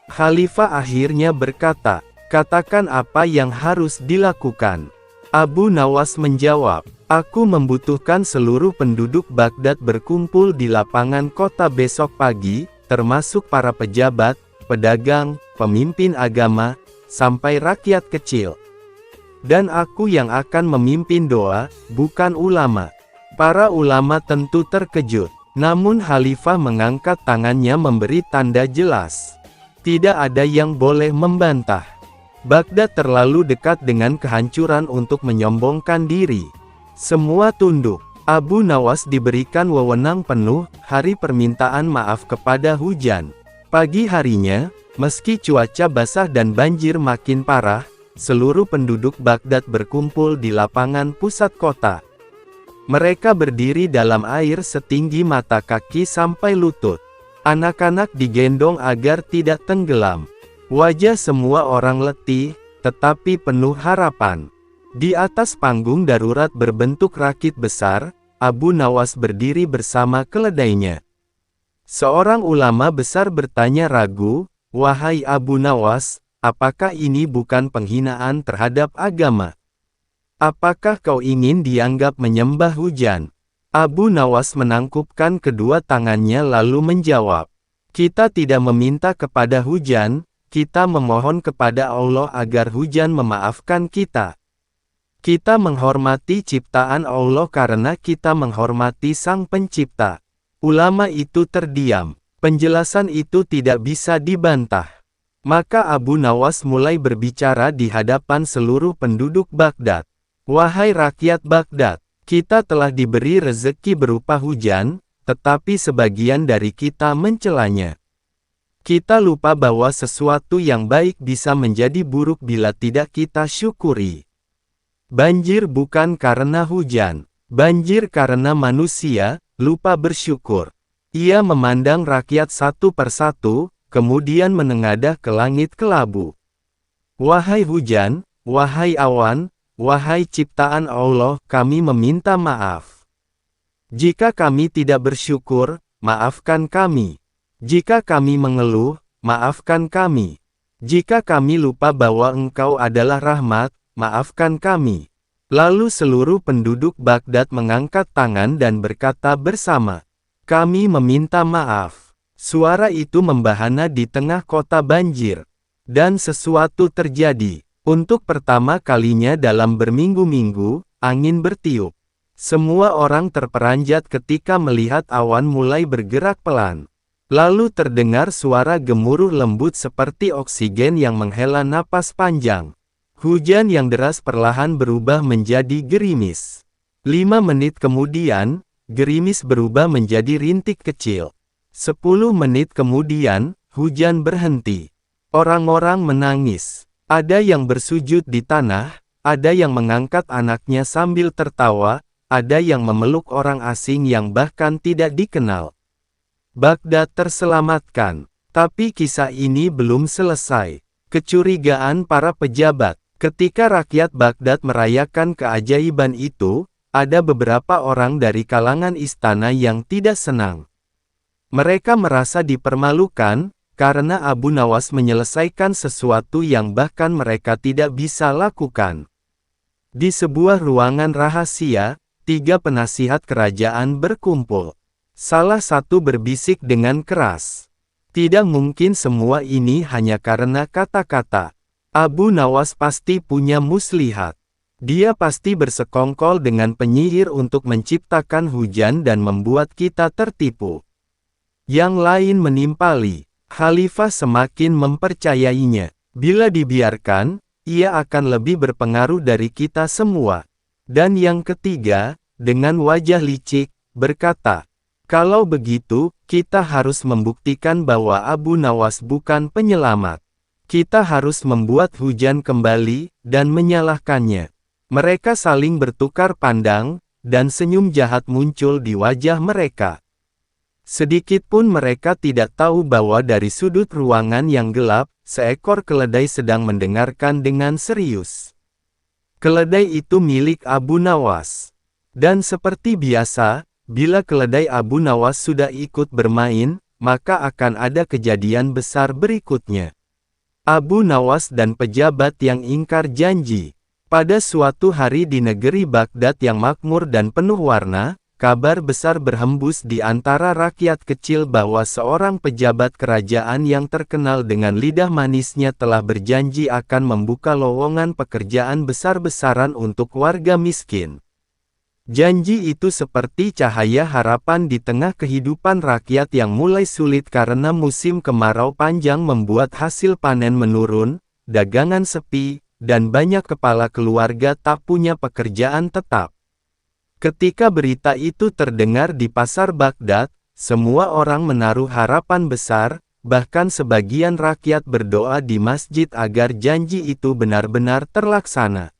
Khalifah akhirnya berkata, katakan apa yang harus dilakukan. Abu Nawas menjawab, aku membutuhkan seluruh penduduk Baghdad berkumpul di lapangan kota besok pagi, termasuk para pejabat, pedagang, pemimpin agama, sampai rakyat kecil. Dan aku yang akan memimpin doa, bukan ulama. Para ulama tentu terkejut. Namun Khalifah mengangkat tangannya memberi tanda jelas. Tidak ada yang boleh membantah. Baghdad terlalu dekat dengan kehancuran untuk menyombongkan diri. Semua tunduk. Abu Nawas diberikan wewenang penuh, hari permintaan maaf kepada hujan. Pagi harinya, meski cuaca basah dan banjir makin parah, seluruh penduduk Baghdad berkumpul di lapangan pusat kota. Mereka berdiri dalam air setinggi mata kaki sampai lutut. Anak-anak digendong agar tidak tenggelam. Wajah semua orang letih, tetapi penuh harapan. Di atas panggung darurat berbentuk rakit besar, Abu Nawas berdiri bersama keledainya. Seorang ulama besar bertanya ragu, wahai Abu Nawas, apakah ini bukan penghinaan terhadap agama? Apakah kau ingin dianggap menyembah hujan? Abu Nawas menangkupkan kedua tangannya lalu menjawab, kita tidak meminta kepada hujan, kita memohon kepada Allah agar hujan memaafkan kita. Kita menghormati ciptaan Allah karena kita menghormati Sang Pencipta. Ulama itu terdiam. Penjelasan itu tidak bisa dibantah. Maka Abu Nawas mulai berbicara di hadapan seluruh penduduk Baghdad. Wahai rakyat Baghdad, kita telah diberi rezeki berupa hujan, tetapi sebagian dari kita mencelanya. Kita lupa bahwa sesuatu yang baik bisa menjadi buruk bila tidak kita syukuri. Banjir bukan karena hujan, banjir karena manusia lupa bersyukur. Ia memandang rakyat satu persatu, kemudian menengadah ke langit kelabu. Wahai hujan, wahai awan, wahai ciptaan Allah, kami meminta maaf. Jika kami tidak bersyukur, maafkan kami. Jika kami mengeluh, maafkan kami. Jika kami lupa bahwa Engkau adalah rahmat, maafkan kami. Lalu seluruh penduduk Baghdad mengangkat tangan dan berkata bersama, kami meminta maaf. Suara itu membahana di tengah kota banjir. Dan sesuatu terjadi. Untuk pertama kalinya dalam berminggu-minggu, angin bertiup. Semua orang terperanjat ketika melihat awan mulai bergerak pelan. Lalu terdengar suara gemuruh lembut seperti oksigen yang menghela napas panjang. Hujan yang deras perlahan berubah menjadi gerimis. 5 menit kemudian, gerimis berubah menjadi rintik kecil. 10 menit kemudian, hujan berhenti. Orang-orang menangis. Ada yang bersujud di tanah, ada yang mengangkat anaknya sambil tertawa, ada yang memeluk orang asing yang bahkan tidak dikenal. Baghdad terselamatkan. Tapi kisah ini belum selesai. Kecurigaan para pejabat. Ketika rakyat Baghdad merayakan keajaiban itu, ada beberapa orang dari kalangan istana yang tidak senang. Mereka merasa dipermalukan, karena Abu Nawas menyelesaikan sesuatu yang bahkan mereka tidak bisa lakukan. Di sebuah ruangan rahasia, 3 penasihat kerajaan berkumpul. Salah satu berbisik dengan keras. Tidak mungkin semua ini hanya karena kata-kata. Abu Nawas pasti punya muslihat. Dia pasti bersekongkol dengan penyihir untuk menciptakan hujan dan membuat kita tertipu. Yang lain menimpali. Khalifah semakin mempercayainya. Bila dibiarkan, ia akan lebih berpengaruh dari kita semua. Dan yang ketiga, dengan wajah licik, berkata, kalau begitu, kita harus membuktikan bahwa Abu Nawas bukan penyelamat. Kita harus membuat hujan kembali, dan menyalahkannya. Mereka saling bertukar pandang, dan senyum jahat muncul di wajah mereka. Sedikitpun mereka tidak tahu bahwa dari sudut ruangan yang gelap, seekor keledai sedang mendengarkan dengan serius. Keledai itu milik Abu Nawas. Dan seperti biasa, bila keledai Abu Nawas sudah ikut bermain, maka akan ada kejadian besar berikutnya. Abu Nawas dan pejabat yang ingkar janji. Pada suatu hari di negeri Baghdad yang makmur dan penuh warna, kabar besar berhembus di antara rakyat kecil bahwa seorang pejabat kerajaan yang terkenal dengan lidah manisnya telah berjanji akan membuka lowongan pekerjaan besar-besaran untuk warga miskin. Janji itu seperti cahaya harapan di tengah kehidupan rakyat yang mulai sulit karena musim kemarau panjang membuat hasil panen menurun, dagangan sepi, dan banyak kepala keluarga tak punya pekerjaan tetap. Ketika berita itu terdengar di pasar Baghdad, semua orang menaruh harapan besar, bahkan sebagian rakyat berdoa di masjid agar janji itu benar-benar terlaksana.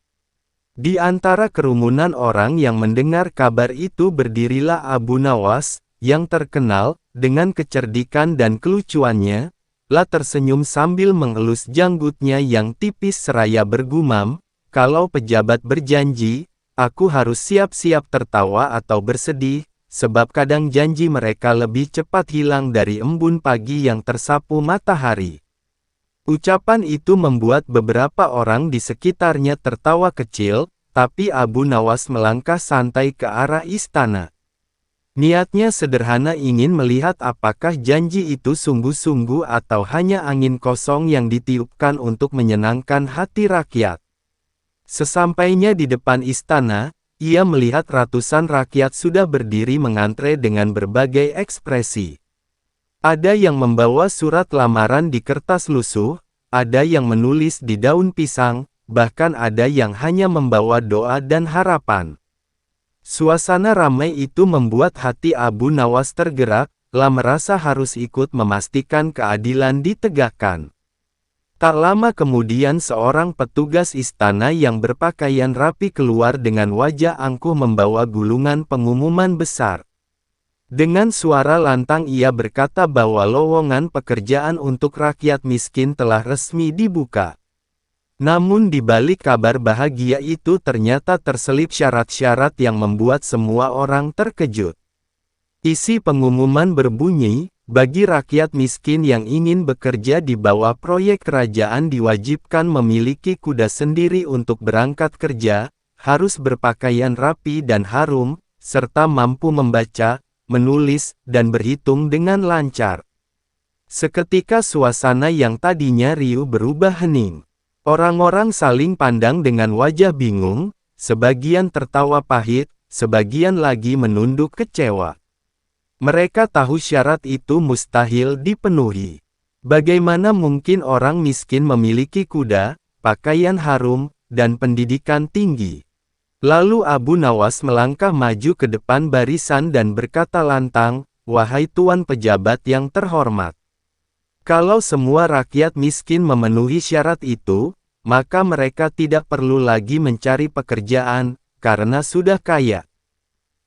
Di antara kerumunan orang yang mendengar kabar itu berdirilah Abu Nawas, yang terkenal, dengan kecerdikan dan kelucuannya, tersenyum sambil mengelus janggutnya yang tipis seraya bergumam, kalau pejabat berjanji, aku harus siap-siap tertawa atau bersedih, sebab kadang janji mereka lebih cepat hilang dari embun pagi yang tersapu matahari. Ucapan itu membuat beberapa orang di sekitarnya tertawa kecil, tapi Abu Nawas melangkah santai ke arah istana. Niatnya sederhana, ingin melihat apakah janji itu sungguh-sungguh atau hanya angin kosong yang ditiupkan untuk menyenangkan hati rakyat. Sesampainya di depan istana, ia melihat ratusan rakyat sudah berdiri mengantre dengan berbagai ekspresi. Ada yang membawa surat lamaran di kertas lusuh, ada yang menulis di daun pisang, bahkan ada yang hanya membawa doa dan harapan. Suasana ramai itu membuat hati Abu Nawas tergerak, merasa harus ikut memastikan keadilan ditegakkan. Tak lama kemudian seorang petugas istana yang berpakaian rapi keluar dengan wajah angkuh membawa gulungan pengumuman besar. Dengan suara lantang ia berkata bahwa lowongan pekerjaan untuk rakyat miskin telah resmi dibuka. Namun di balik kabar bahagia itu ternyata terselip syarat-syarat yang membuat semua orang terkejut. Isi pengumuman berbunyi, bagi rakyat miskin yang ingin bekerja di bawah proyek kerajaan diwajibkan memiliki kuda sendiri untuk berangkat kerja, harus berpakaian rapi dan harum, serta mampu membaca, menulis, dan berhitung dengan lancar. Seketika suasana yang tadinya riuh berubah hening. Orang-orang saling pandang dengan wajah bingung, sebagian tertawa pahit, sebagian lagi menunduk kecewa. Mereka tahu syarat itu mustahil dipenuhi. Bagaimana mungkin orang miskin memiliki kuda, pakaian harum, dan pendidikan tinggi? Lalu Abu Nawas melangkah maju ke depan barisan dan berkata lantang, "Wahai tuan pejabat yang terhormat, kalau semua rakyat miskin memenuhi syarat itu, maka mereka tidak perlu lagi mencari pekerjaan, karena sudah kaya."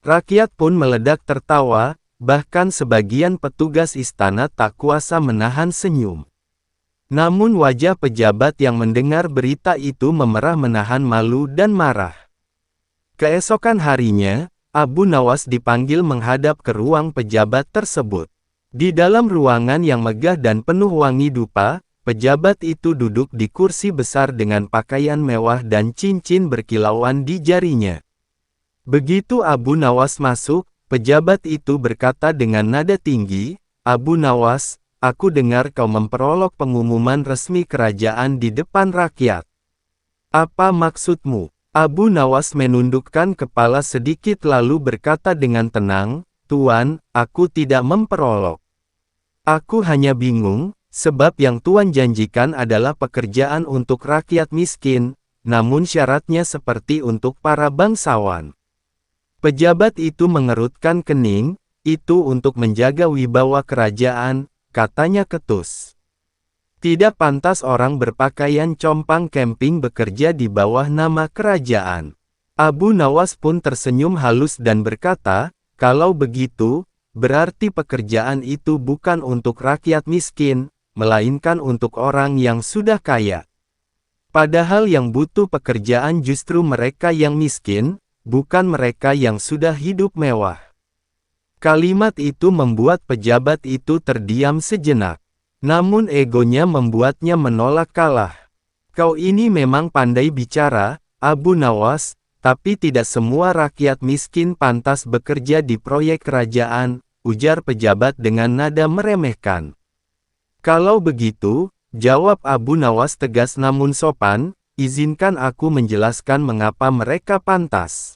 Rakyat pun meledak tertawa, bahkan sebagian petugas istana tak kuasa menahan senyum. Namun wajah pejabat yang mendengar berita itu memerah menahan malu dan marah. Keesokan harinya, Abu Nawas dipanggil menghadap ke ruang pejabat tersebut. Di dalam ruangan yang megah dan penuh wangi dupa, pejabat itu duduk di kursi besar dengan pakaian mewah dan cincin berkilauan di jarinya. Begitu Abu Nawas masuk, pejabat itu berkata dengan nada tinggi, "Abu Nawas, aku dengar kau memperolok pengumuman resmi kerajaan di depan rakyat. Apa maksudmu?" Abu Nawas menundukkan kepala sedikit lalu berkata dengan tenang, "Tuan, aku tidak memperolok. Aku hanya bingung, sebab yang Tuan janjikan adalah pekerjaan untuk rakyat miskin, namun syaratnya seperti untuk para bangsawan." Pejabat itu mengerutkan kening, "Itu untuk menjaga wibawa kerajaan," katanya ketus. "Tidak pantas orang berpakaian compang camping bekerja di bawah nama kerajaan." Abu Nawas pun tersenyum halus dan berkata, "Kalau begitu, berarti pekerjaan itu bukan untuk rakyat miskin, melainkan untuk orang yang sudah kaya. Padahal yang butuh pekerjaan justru mereka yang miskin, bukan mereka yang sudah hidup mewah." Kalimat itu membuat pejabat itu terdiam sejenak. Namun egonya membuatnya menolak kalah. "Kau ini memang pandai bicara, Abu Nawas, tapi tidak semua rakyat miskin pantas bekerja di proyek kerajaan," ujar pejabat dengan nada meremehkan. "Kalau begitu," jawab Abu Nawas tegas namun sopan, "izinkan aku menjelaskan mengapa mereka pantas.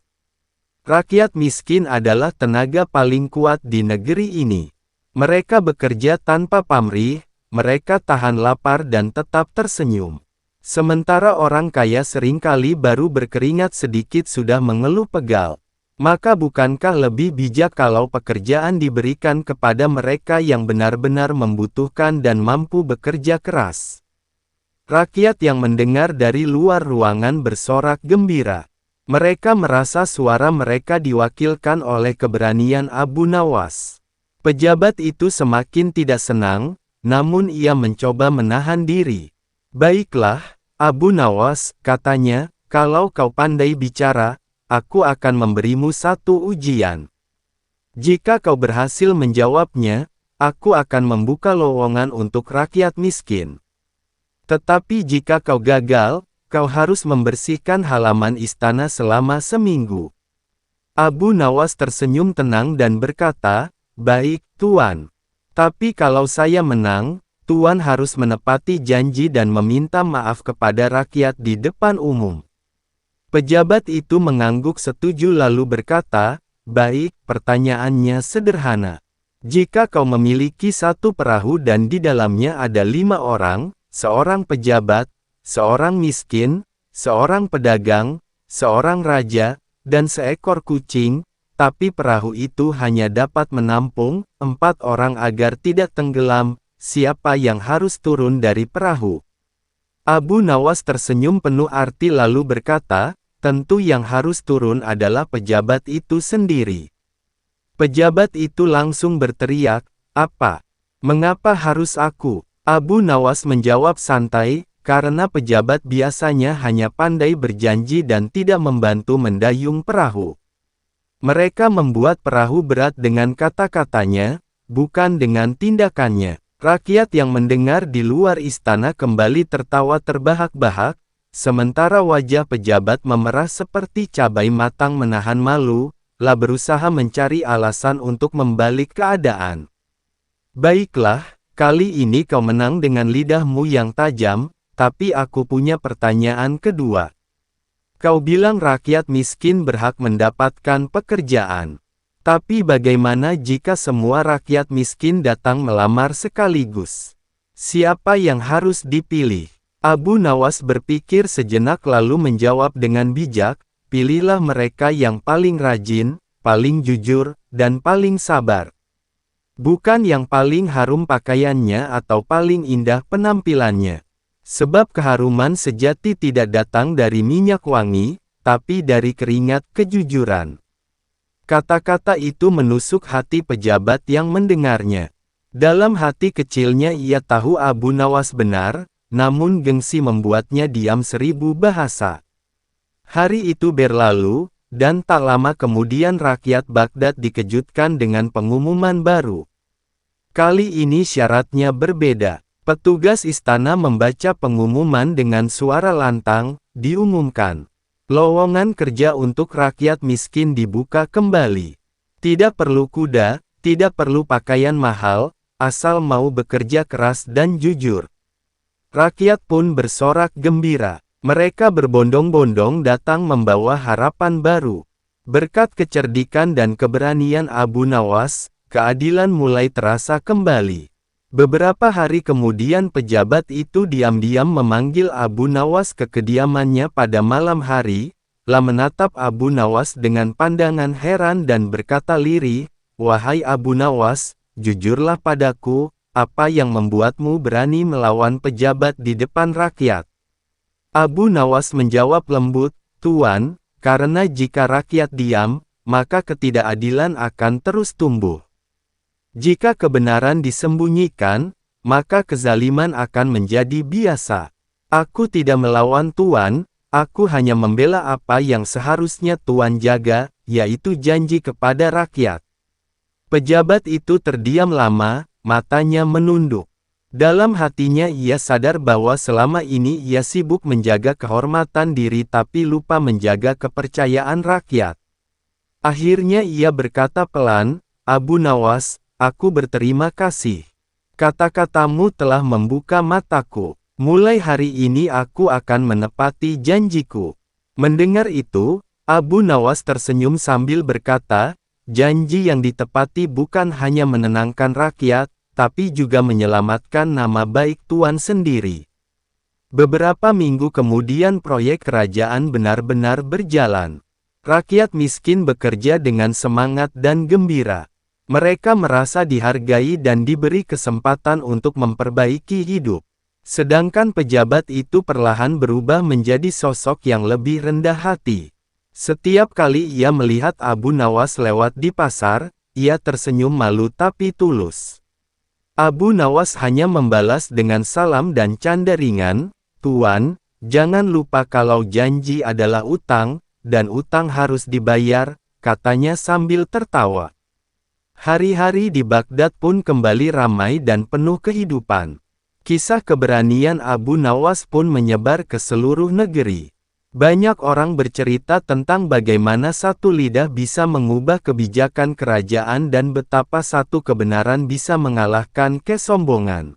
Rakyat miskin adalah tenaga paling kuat di negeri ini. Mereka bekerja tanpa pamrih, mereka tahan lapar dan tetap tersenyum. Sementara orang kaya seringkali baru berkeringat sedikit sudah mengeluh pegal. Maka bukankah lebih bijak kalau pekerjaan diberikan kepada mereka yang benar-benar membutuhkan dan mampu bekerja keras?" Rakyat yang mendengar dari luar ruangan bersorak gembira. Mereka merasa suara mereka diwakilkan oleh keberanian Abu Nawas. Pejabat itu semakin tidak senang, namun ia mencoba menahan diri. "Baiklah, Abu Nawas," katanya, "kalau kau pandai bicara, aku akan memberimu satu ujian. Jika kau berhasil menjawabnya, aku akan membuka lowongan untuk rakyat miskin. Tetapi jika kau gagal, kau harus membersihkan halaman istana selama seminggu." Abu Nawas tersenyum tenang dan berkata, "Baik, Tuan. Tapi kalau saya menang, Tuan harus menepati janji dan meminta maaf kepada rakyat di depan umum." Pejabat itu mengangguk setuju lalu berkata, "Baik, pertanyaannya sederhana. Jika kau memiliki satu perahu dan di dalamnya ada 5 orang, seorang pejabat, seorang miskin, seorang pedagang, seorang raja, dan seekor kucing, tapi perahu itu hanya dapat menampung 4 orang agar tidak tenggelam, siapa yang harus turun dari perahu?" Abu Nawas tersenyum penuh arti lalu berkata, "Tentu yang harus turun adalah pejabat itu sendiri." Pejabat itu langsung berteriak, "Apa? Mengapa harus aku?" Abu Nawas menjawab santai, "Karena pejabat biasanya hanya pandai berjanji dan tidak membantu mendayung perahu. Mereka membuat perahu berat dengan kata-katanya, bukan dengan tindakannya." Rakyat yang mendengar di luar istana kembali tertawa terbahak-bahak, sementara wajah pejabat memerah seperti cabai matang menahan malu, lah berusaha mencari alasan untuk membalik keadaan. "Baiklah, kali ini kau menang dengan lidahmu yang tajam, tapi aku punya pertanyaan kedua. Kau bilang rakyat miskin berhak mendapatkan pekerjaan. Tapi bagaimana jika semua rakyat miskin datang melamar sekaligus? Siapa yang harus dipilih?" Abu Nawas berpikir sejenak lalu menjawab dengan bijak, "Pilihlah mereka yang paling rajin, paling jujur, dan paling sabar. Bukan yang paling harum pakaiannya atau paling indah penampilannya. Sebab keharuman sejati tidak datang dari minyak wangi, tapi dari keringat kejujuran." Kata-kata itu menusuk hati pejabat yang mendengarnya. Dalam hati kecilnya ia tahu Abu Nawas benar, namun gengsi membuatnya diam 1000 bahasa. Hari itu berlalu, dan tak lama kemudian rakyat Baghdad dikejutkan dengan pengumuman baru. Kali ini syaratnya berbeda. Petugas istana membaca pengumuman dengan suara lantang, diumumkan. Lowongan kerja untuk rakyat miskin dibuka kembali. Tidak perlu kuda, tidak perlu pakaian mahal, asal mau bekerja keras dan jujur. Rakyat pun bersorak gembira. Mereka berbondong-bondong datang membawa harapan baru. Berkat kecerdikan dan keberanian Abu Nawas, keadilan mulai terasa kembali. Beberapa hari kemudian pejabat itu diam-diam memanggil Abu Nawas ke kediamannya pada malam hari, lalu menatap Abu Nawas dengan pandangan heran dan berkata lirih, "Wahai Abu Nawas, jujurlah padaku, apa yang membuatmu berani melawan pejabat di depan rakyat?" Abu Nawas menjawab lembut, "Tuan, karena jika rakyat diam, maka ketidakadilan akan terus tumbuh. Jika kebenaran disembunyikan, maka kezaliman akan menjadi biasa. Aku tidak melawan Tuan, aku hanya membela apa yang seharusnya Tuan jaga, yaitu janji kepada rakyat." Pejabat itu terdiam lama, matanya menunduk. Dalam hatinya ia sadar bahwa selama ini ia sibuk menjaga kehormatan diri tapi lupa menjaga kepercayaan rakyat. Akhirnya ia berkata pelan, "Abu Nawas, aku berterima kasih. Kata-katamu telah membuka mataku. Mulai hari ini aku akan menepati janjiku." Mendengar itu, Abu Nawas tersenyum sambil berkata, "Janji yang ditepati bukan hanya menenangkan rakyat, tapi juga menyelamatkan nama baik Tuan sendiri." Beberapa minggu kemudian proyek kerajaan benar-benar berjalan. Rakyat miskin bekerja dengan semangat dan gembira. Mereka merasa dihargai dan diberi kesempatan untuk memperbaiki hidup. Sedangkan pejabat itu perlahan berubah menjadi sosok yang lebih rendah hati. Setiap kali ia melihat Abu Nawas lewat di pasar, ia tersenyum malu tapi tulus. Abu Nawas hanya membalas dengan salam dan canda ringan, "Tuan, jangan lupa kalau janji adalah utang, dan utang harus dibayar," katanya sambil tertawa. Hari-hari di Baghdad pun kembali ramai dan penuh kehidupan. Kisah keberanian Abu Nawas pun menyebar ke seluruh negeri. Banyak orang bercerita tentang bagaimana satu lidah bisa mengubah kebijakan kerajaan dan betapa satu kebenaran bisa mengalahkan kesombongan.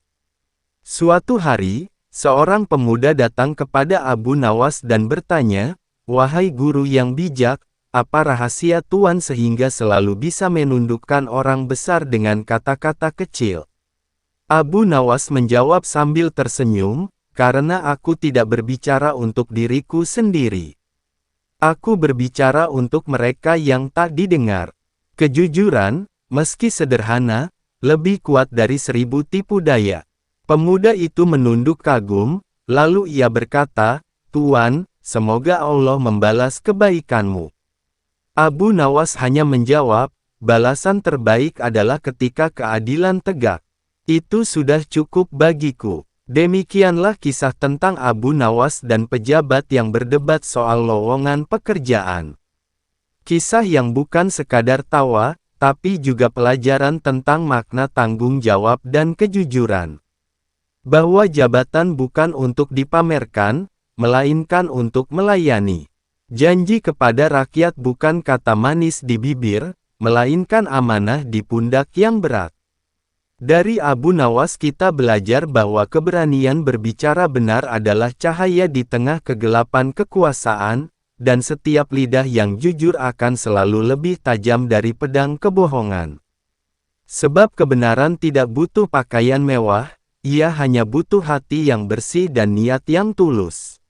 Suatu hari, seorang pemuda datang kepada Abu Nawas dan bertanya, "Wahai guru yang bijak, apa rahasia Tuan sehingga selalu bisa menundukkan orang besar dengan kata-kata kecil?" Abu Nawas menjawab sambil tersenyum, "Karena aku tidak berbicara untuk diriku sendiri. Aku berbicara untuk mereka yang tak didengar. Kejujuran, meski sederhana, lebih kuat dari 1000 tipu daya." Pemuda itu menunduk kagum, lalu ia berkata, "Tuan, semoga Allah membalas kebaikanmu." Abu Nawas hanya menjawab, "Balasan terbaik adalah ketika keadilan tegak. Itu sudah cukup bagiku." Demikianlah kisah tentang Abu Nawas dan pejabat yang berdebat soal lowongan pekerjaan. Kisah yang bukan sekadar tawa, tapi juga pelajaran tentang makna tanggung jawab dan kejujuran. Bahwa jabatan bukan untuk dipamerkan, melainkan untuk melayani. Janji kepada rakyat bukan kata manis di bibir, melainkan amanah di pundak yang berat. Dari Abu Nawas kita belajar bahwa keberanian berbicara benar adalah cahaya di tengah kegelapan kekuasaan, dan setiap lidah yang jujur akan selalu lebih tajam dari pedang kebohongan. Sebab kebenaran tidak butuh pakaian mewah, ia hanya butuh hati yang bersih dan niat yang tulus.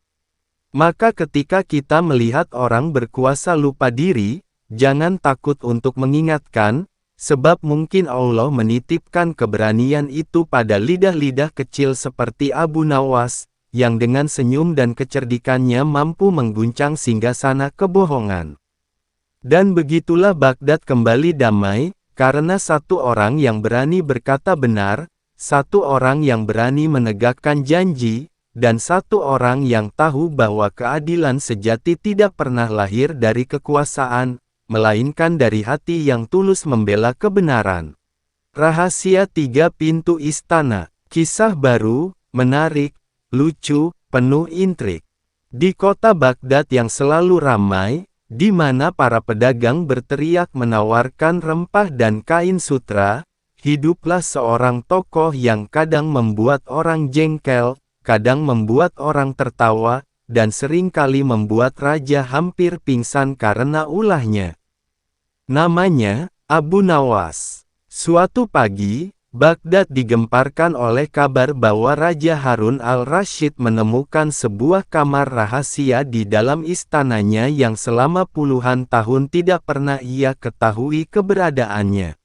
Maka ketika kita melihat orang berkuasa lupa diri, jangan takut untuk mengingatkan, sebab mungkin Allah menitipkan keberanian itu pada lidah-lidah kecil seperti Abu Nawas, yang dengan senyum dan kecerdikannya mampu mengguncang singgasana kebohongan. Dan begitulah Baghdad kembali damai, karena satu orang yang berani berkata benar, satu orang yang berani menegakkan janji, dan satu orang yang tahu bahwa keadilan sejati tidak pernah lahir dari kekuasaan, melainkan dari hati yang tulus membela kebenaran. Rahasia Tiga Pintu Istana. Kisah baru, menarik, lucu, penuh intrik. Di kota Baghdad yang selalu ramai, di mana para pedagang berteriak menawarkan rempah dan kain sutra, hiduplah seorang tokoh yang kadang membuat orang jengkel, kadang membuat orang tertawa, dan seringkali membuat raja hampir pingsan karena ulahnya. Namanya, Abu Nawas. Suatu pagi, Baghdad digemparkan oleh kabar bahwa Raja Harun al-Rasyid menemukan sebuah kamar rahasia di dalam istananya yang selama puluhan tahun tidak pernah ia ketahui keberadaannya.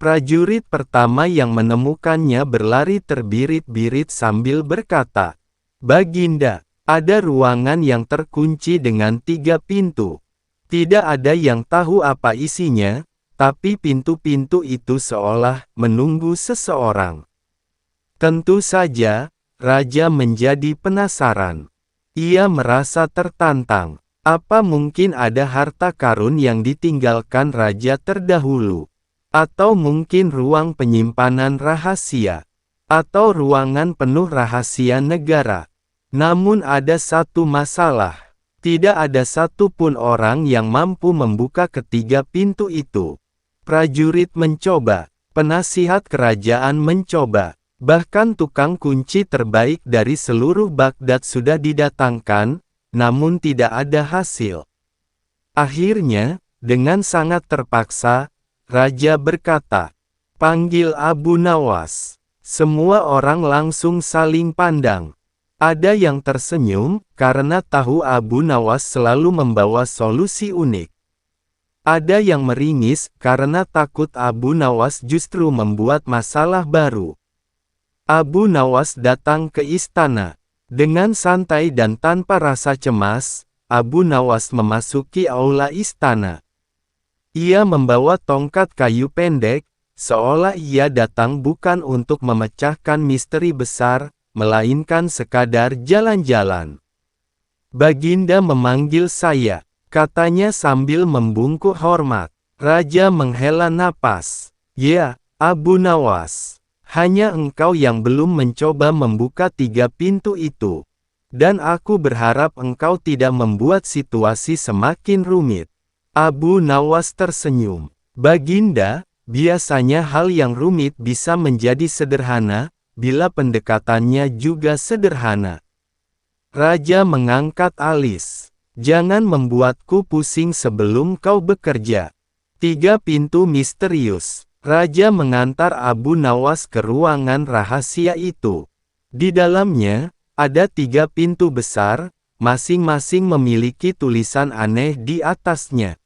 Prajurit pertama yang menemukannya berlari terbirit-birit sambil berkata, "Baginda, ada ruangan yang terkunci dengan 3 pintu. Tidak ada yang tahu apa isinya, tapi pintu-pintu itu seolah menunggu seseorang." Tentu saja, Raja menjadi penasaran. Ia merasa tertantang. Apa mungkin ada harta karun yang ditinggalkan Raja terdahulu? Atau mungkin ruang penyimpanan rahasia? Atau ruangan penuh rahasia negara? Namun ada satu masalah. Tidak ada satupun orang yang mampu membuka ketiga pintu itu. Prajurit mencoba, penasihat kerajaan mencoba, bahkan tukang kunci terbaik dari seluruh Baghdad sudah didatangkan, namun tidak ada hasil. Akhirnya, dengan sangat terpaksa, Raja berkata, "Panggil Abu Nawas." Semua orang langsung saling pandang. Ada yang tersenyum, karena tahu Abu Nawas selalu membawa solusi unik. Ada yang meringis, karena takut Abu Nawas justru membuat masalah baru. Abu Nawas datang ke istana. Dengan santai dan tanpa rasa cemas, Abu Nawas memasuki aula istana. Ia membawa tongkat kayu pendek, seolah ia datang bukan untuk memecahkan misteri besar, melainkan sekadar jalan-jalan. "Baginda memanggil saya," katanya sambil membungkuk hormat. Raja menghela napas. "Ya, Abu Nawas. Hanya engkau yang belum mencoba membuka 3 pintu itu. Dan aku berharap engkau tidak membuat situasi semakin rumit." Abu Nawas tersenyum. "Baginda, biasanya hal yang rumit bisa menjadi sederhana, bila pendekatannya juga sederhana." Raja mengangkat alis. "Jangan membuatku pusing sebelum kau bekerja." 3 pintu misterius. Raja mengantar Abu Nawas ke ruangan rahasia itu. Di dalamnya, ada 3 pintu besar, masing-masing memiliki tulisan aneh di atasnya.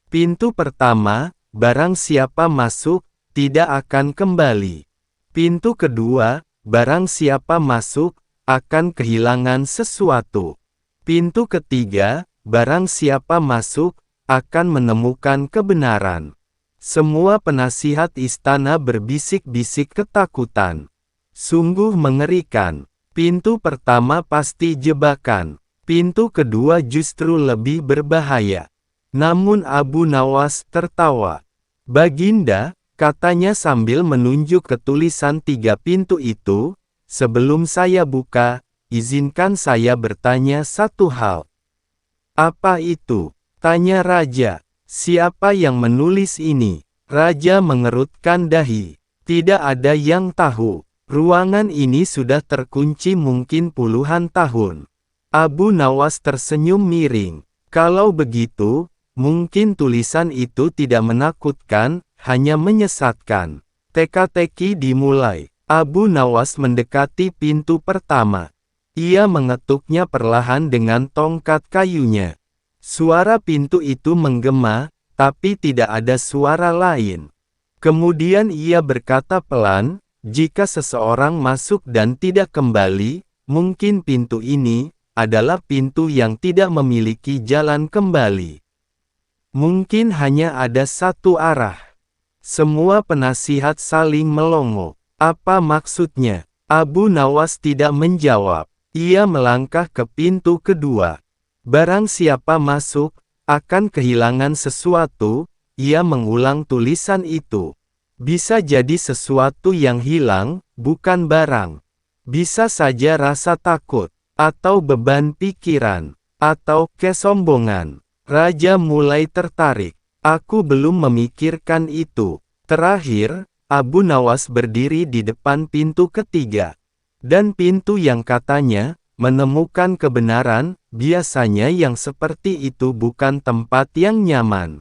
Pintu pertama, barang siapa masuk, tidak akan kembali. Pintu kedua, barang siapa masuk, akan kehilangan sesuatu. Pintu ketiga, barang siapa masuk, akan menemukan kebenaran. Semua penasihat istana berbisik-bisik ketakutan. Sungguh mengerikan. Pintu pertama pasti jebakan. Pintu kedua justru lebih berbahaya. Namun Abu Nawas tertawa. "Baginda," katanya sambil menunjuk ke tulisan 3 pintu itu, "sebelum saya buka, izinkan saya bertanya satu hal." "Apa itu?" tanya Raja. "Siapa yang menulis ini?" Raja mengerutkan dahi. Tidak ada yang tahu. Ruangan ini sudah terkunci mungkin puluhan tahun. Abu Nawas tersenyum miring. "Kalau begitu, mungkin tulisan itu tidak menakutkan, hanya menyesatkan." Teka-teki dimulai. Abu Nawas mendekati pintu pertama. Ia mengetuknya perlahan dengan tongkat kayunya. Suara pintu itu menggema, tapi tidak ada suara lain. Kemudian ia berkata pelan, "Jika seseorang masuk dan tidak kembali, mungkin pintu ini adalah pintu yang tidak memiliki jalan kembali. Mungkin hanya ada satu arah." Semua penasihat saling melongo. Apa maksudnya? Abu Nawas tidak menjawab. Ia melangkah ke pintu kedua. Barang siapa masuk, akan kehilangan sesuatu. Ia mengulang tulisan itu. Bisa jadi sesuatu yang hilang, bukan barang. Bisa saja rasa takut, atau beban pikiran, atau kesombongan. Raja mulai tertarik. Aku belum memikirkan itu. Terakhir, Abu Nawas berdiri di depan pintu ketiga. Dan pintu yang katanya menemukan kebenaran, biasanya yang seperti itu bukan tempat yang nyaman.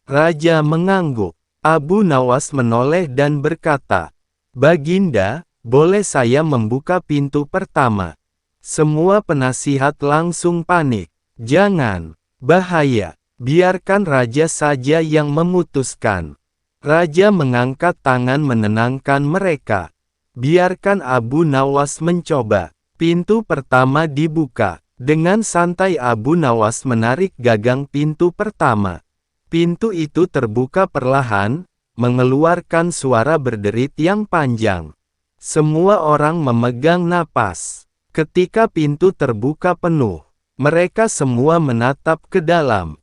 Raja mengangguk. Abu Nawas menoleh dan berkata, "Baginda, boleh saya membuka pintu pertama?" Semua penasihat langsung panik. "Jangan, bahaya. Biarkan raja saja yang memutuskan." Raja mengangkat tangan menenangkan mereka. Biarkan Abu Nawas mencoba. Pintu pertama dibuka. Dengan santai Abu Nawas menarik gagang pintu pertama. Pintu itu terbuka perlahan, mengeluarkan suara berderit yang panjang. Semua orang memegang napas. Ketika pintu terbuka penuh, mereka semua menatap ke dalam.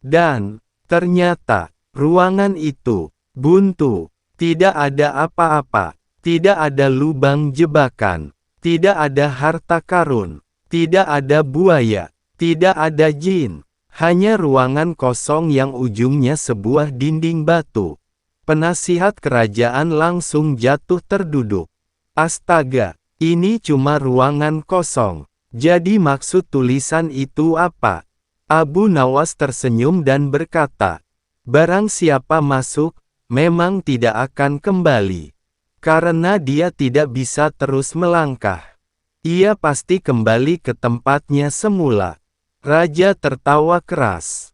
Dan, ternyata, ruangan itu buntu. Tidak ada apa-apa. Tidak ada lubang jebakan. Tidak ada harta karun. Tidak ada buaya. Tidak ada jin. Hanya ruangan kosong yang ujungnya sebuah dinding batu. Penasihat kerajaan langsung jatuh terduduk. Astaga, ini cuma ruangan kosong. Jadi maksud tulisan itu apa? Abu Nawas tersenyum dan berkata, "Barang siapa masuk, memang tidak akan kembali. Karena dia tidak bisa terus melangkah. Ia pasti kembali ke tempatnya semula." Raja tertawa keras.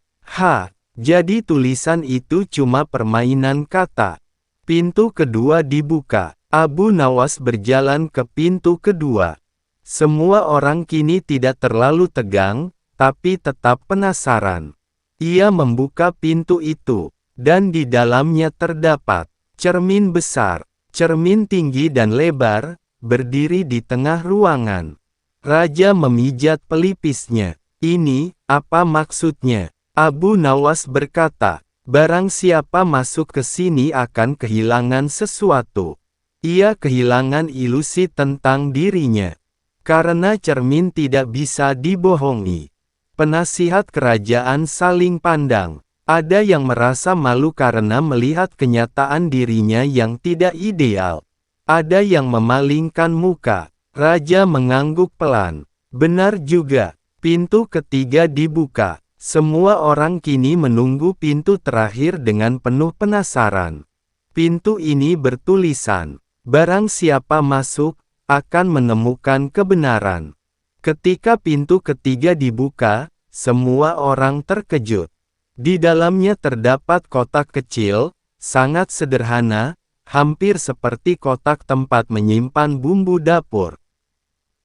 Jadi tulisan itu cuma permainan kata. Pintu kedua dibuka. Abu Nawas berjalan ke pintu kedua. Semua orang kini tidak terlalu tegang, tapi tetap penasaran. Ia membuka pintu itu, dan di dalamnya terdapat cermin besar, cermin tinggi dan lebar, berdiri di tengah ruangan. Raja memijat pelipisnya. "Ini, apa maksudnya?" Abu Nawas berkata, "Barang siapa masuk ke sini akan kehilangan sesuatu. Ia kehilangan ilusi tentang dirinya. Karena cermin tidak bisa dibohongi." Penasihat kerajaan saling pandang. Ada yang merasa malu karena melihat kenyataan dirinya yang tidak ideal. Ada yang memalingkan muka. Raja mengangguk pelan. "Benar juga." Pintu ketiga dibuka. Semua orang kini menunggu pintu terakhir dengan penuh penasaran. Pintu ini bertulisan, "Barang siapa masuk, akan menemukan kebenaran." Ketika pintu ketiga dibuka, semua orang terkejut. Di dalamnya terdapat kotak kecil, sangat sederhana, hampir seperti kotak tempat menyimpan bumbu dapur.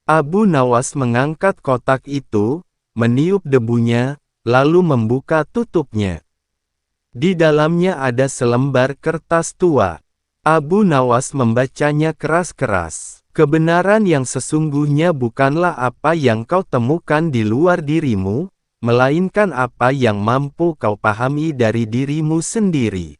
Abu Nawas mengangkat kotak itu, meniup debunya, lalu membuka tutupnya. Di dalamnya ada selembar kertas tua. Abu Nawas membacanya keras-keras. "Kebenaran yang sesungguhnya bukanlah apa yang kau temukan di luar dirimu, melainkan apa yang mampu kau pahami dari dirimu sendiri."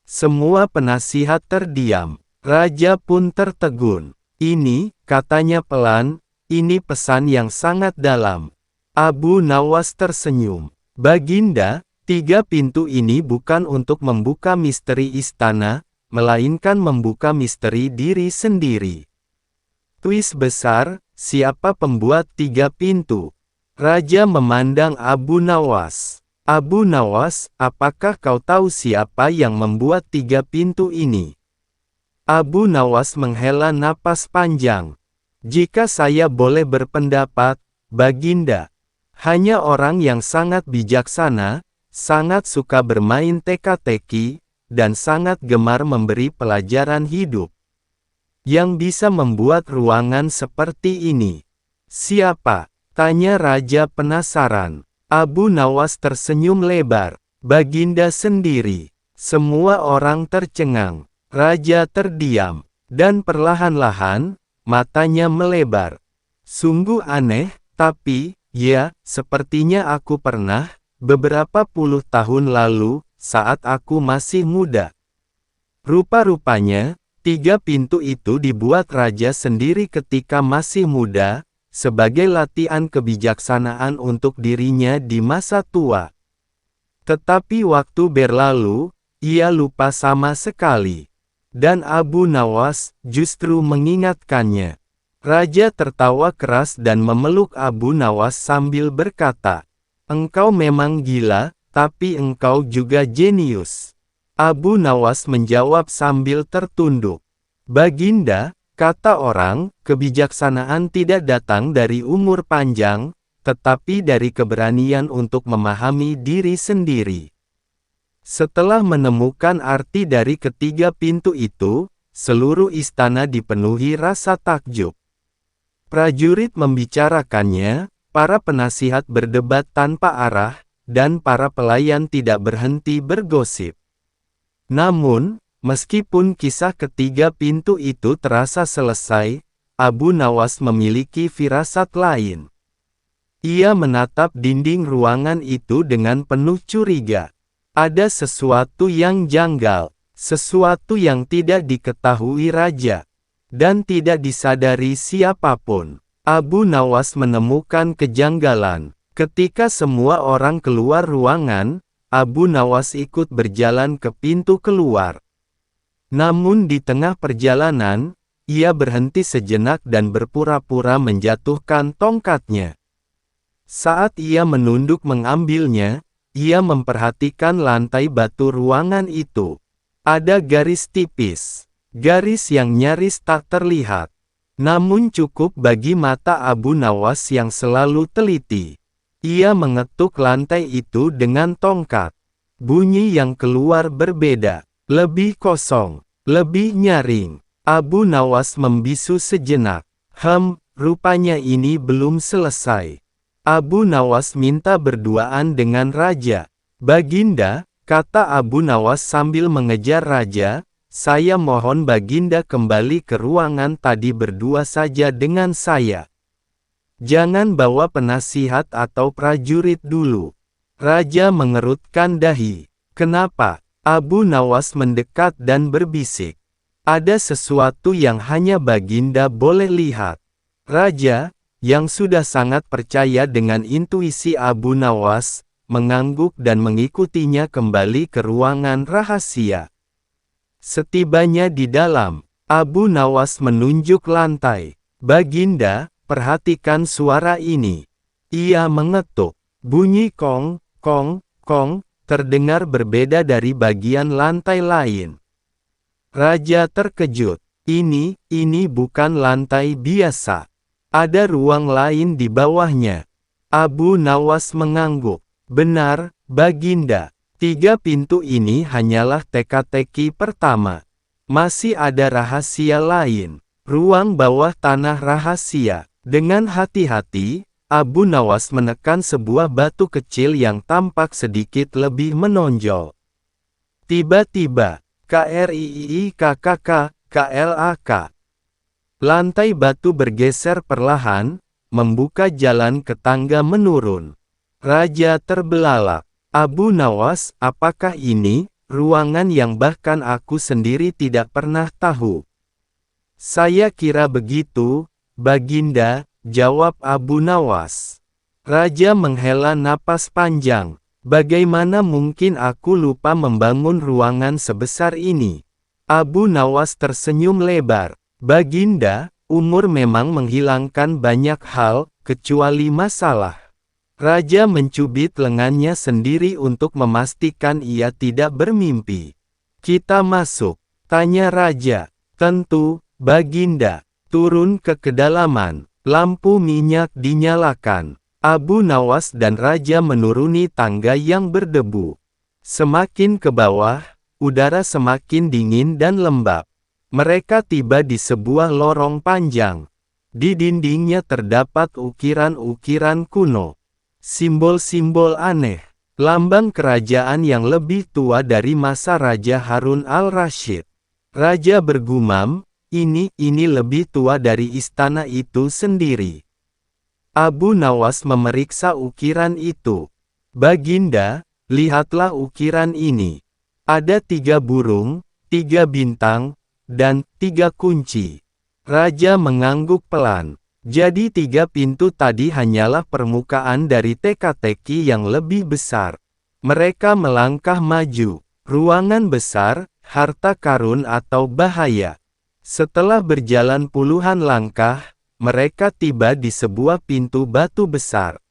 Semua penasihat terdiam. Raja pun tertegun. "Ini," katanya pelan, "ini pesan yang sangat dalam." Abu Nawas tersenyum. "Baginda, 3 pintu ini bukan untuk membuka misteri istana, melainkan membuka misteri diri sendiri." Twist besar, siapa pembuat 3 pintu? Raja memandang Abu Nawas. "Abu Nawas, apakah kau tahu siapa yang membuat 3 pintu ini?" Abu Nawas menghela napas panjang. "Jika saya boleh berpendapat, Baginda, hanya orang yang sangat bijaksana, sangat suka bermain teka-teki, dan sangat gemar memberi pelajaran hidup, yang bisa membuat ruangan seperti ini." "Siapa?" tanya Raja penasaran. Abu Nawas tersenyum lebar. "Baginda sendiri." Semua orang tercengang. Raja terdiam. Dan perlahan-lahan, matanya melebar. Sungguh aneh, tapi, ya, sepertinya aku pernah, beberapa puluh tahun lalu, saat aku masih muda. Rupa-rupanya, 3 pintu itu dibuat raja sendiri ketika masih muda, sebagai latihan kebijaksanaan untuk dirinya di masa tua. Tetapi waktu berlalu, ia lupa sama sekali. Dan Abu Nawas justru mengingatkannya. Raja tertawa keras dan memeluk Abu Nawas sambil berkata, "Engkau memang gila, tapi engkau juga jenius." Abu Nawas menjawab sambil tertunduk. "Baginda," kata orang, "kebijaksanaan tidak datang dari umur panjang, tetapi dari keberanian untuk memahami diri sendiri." Setelah menemukan arti dari ketiga pintu itu, seluruh istana dipenuhi rasa takjub. Prajurit membicarakannya, para penasihat berdebat tanpa arah, dan para pelayan tidak berhenti bergosip. Namun, meskipun kisah ketiga pintu itu terasa selesai, Abu Nawas memiliki firasat lain. Ia menatap dinding ruangan itu dengan penuh curiga. Ada sesuatu yang janggal, sesuatu yang tidak diketahui raja, dan tidak disadari siapapun. Abu Nawas menemukan kejanggalan. Ketika semua orang keluar ruangan, Abu Nawas ikut berjalan ke pintu keluar. Namun di tengah perjalanan, ia berhenti sejenak dan berpura-pura menjatuhkan tongkatnya. Saat ia menunduk mengambilnya, ia memperhatikan lantai batu ruangan itu. Ada garis tipis, garis yang nyaris tak terlihat. Namun cukup bagi mata Abu Nawas yang selalu teliti. Ia mengetuk lantai itu dengan tongkat. Bunyi yang keluar berbeda, lebih kosong, lebih nyaring. Abu Nawas membisu sejenak. Rupanya ini belum selesai. Abu Nawas minta berduaan dengan raja. "Baginda," kata Abu Nawas sambil mengejar raja, "saya mohon Baginda kembali ke ruangan tadi berdua saja dengan saya. Jangan bawa penasihat atau prajurit dulu." Raja mengerutkan dahi. "Kenapa?" Abu Nawas mendekat dan berbisik. "Ada sesuatu yang hanya Baginda boleh lihat." Raja, yang sudah sangat percaya dengan intuisi Abu Nawas, mengangguk dan mengikutinya kembali ke ruangan rahasia. Setibanya di dalam, Abu Nawas menunjuk lantai. "Baginda, perhatikan suara ini." Ia mengetuk. Bunyi kong, kong, kong, terdengar berbeda dari bagian lantai lain. Raja terkejut. Ini bukan lantai biasa. Ada ruang lain di bawahnya. Abu Nawas mengangguk. "Benar, Baginda. 3 pintu ini hanyalah teka-teki pertama. Masih ada rahasia lain. Ruang bawah tanah rahasia." Dengan hati-hati, Abu Nawas menekan sebuah batu kecil yang tampak sedikit lebih menonjol. Tiba-tiba, KRIIKKK. Lantai batu bergeser perlahan, membuka jalan ke tangga menurun. Raja terbelalak. "Abu Nawas, apakah ini ruangan yang bahkan aku sendiri tidak pernah tahu?" "Saya kira begitu, Baginda," jawab Abu Nawas. Raja menghela napas panjang. "Bagaimana mungkin aku lupa membangun ruangan sebesar ini?" Abu Nawas tersenyum lebar. "Baginda, umur memang menghilangkan banyak hal, kecuali masalah." Raja mencubit lengannya sendiri untuk memastikan ia tidak bermimpi. "Kita masuk?" tanya Raja. "Tentu, Baginda." Turun ke kedalaman. Lampu minyak dinyalakan. Abu Nawas dan Raja menuruni tangga yang berdebu. Semakin ke bawah, udara semakin dingin dan lembab. Mereka tiba di sebuah lorong panjang. Di dindingnya terdapat ukiran-ukiran kuno. Simbol-simbol aneh. lambang kerajaan yang lebih tua dari masa Raja Harun al-Rasyid. Raja bergumam, ini lebih tua dari istana itu sendiri. Abu Nawas memeriksa ukiran itu. Baginda, lihatlah ukiran ini. Ada 3 burung, 3 bintang, dan 3 kunci. Raja mengangguk pelan. Jadi 3 pintu tadi hanyalah permukaan dari teka-teki yang lebih besar. Mereka melangkah maju. Ruangan besar, harta karun atau bahaya. Setelah berjalan puluhan langkah, mereka tiba di sebuah pintu batu besar.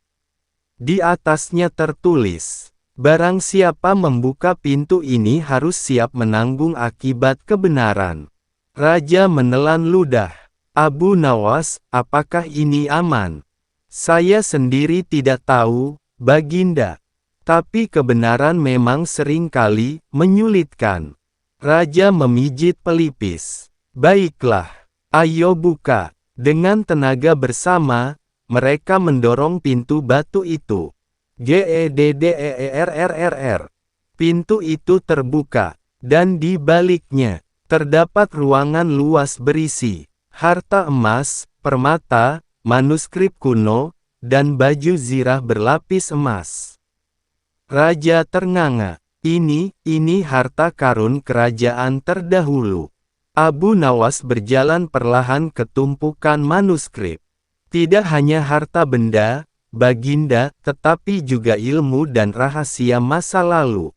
Di atasnya tertulis, barang siapa membuka pintu ini harus siap menanggung akibat kebenaran. Raja menelan ludah. Abu Nawas, apakah ini aman? Saya sendiri tidak tahu, Baginda. Tapi kebenaran memang seringkali menyulitkan. Raja memijit pelipis. Baiklah, ayo buka. Dengan tenaga bersama, mereka mendorong pintu batu itu. Gedderrrr. Pintu itu terbuka, dan di baliknya, terdapat ruangan luas berisi harta emas, permata, manuskrip kuno, dan baju zirah berlapis emas. Raja ternganga. Ini harta karun kerajaan terdahulu. Abu Nawas berjalan perlahan ke tumpukan manuskrip. Tidak hanya harta benda, Baginda, tetapi juga ilmu dan rahasia masa lalu.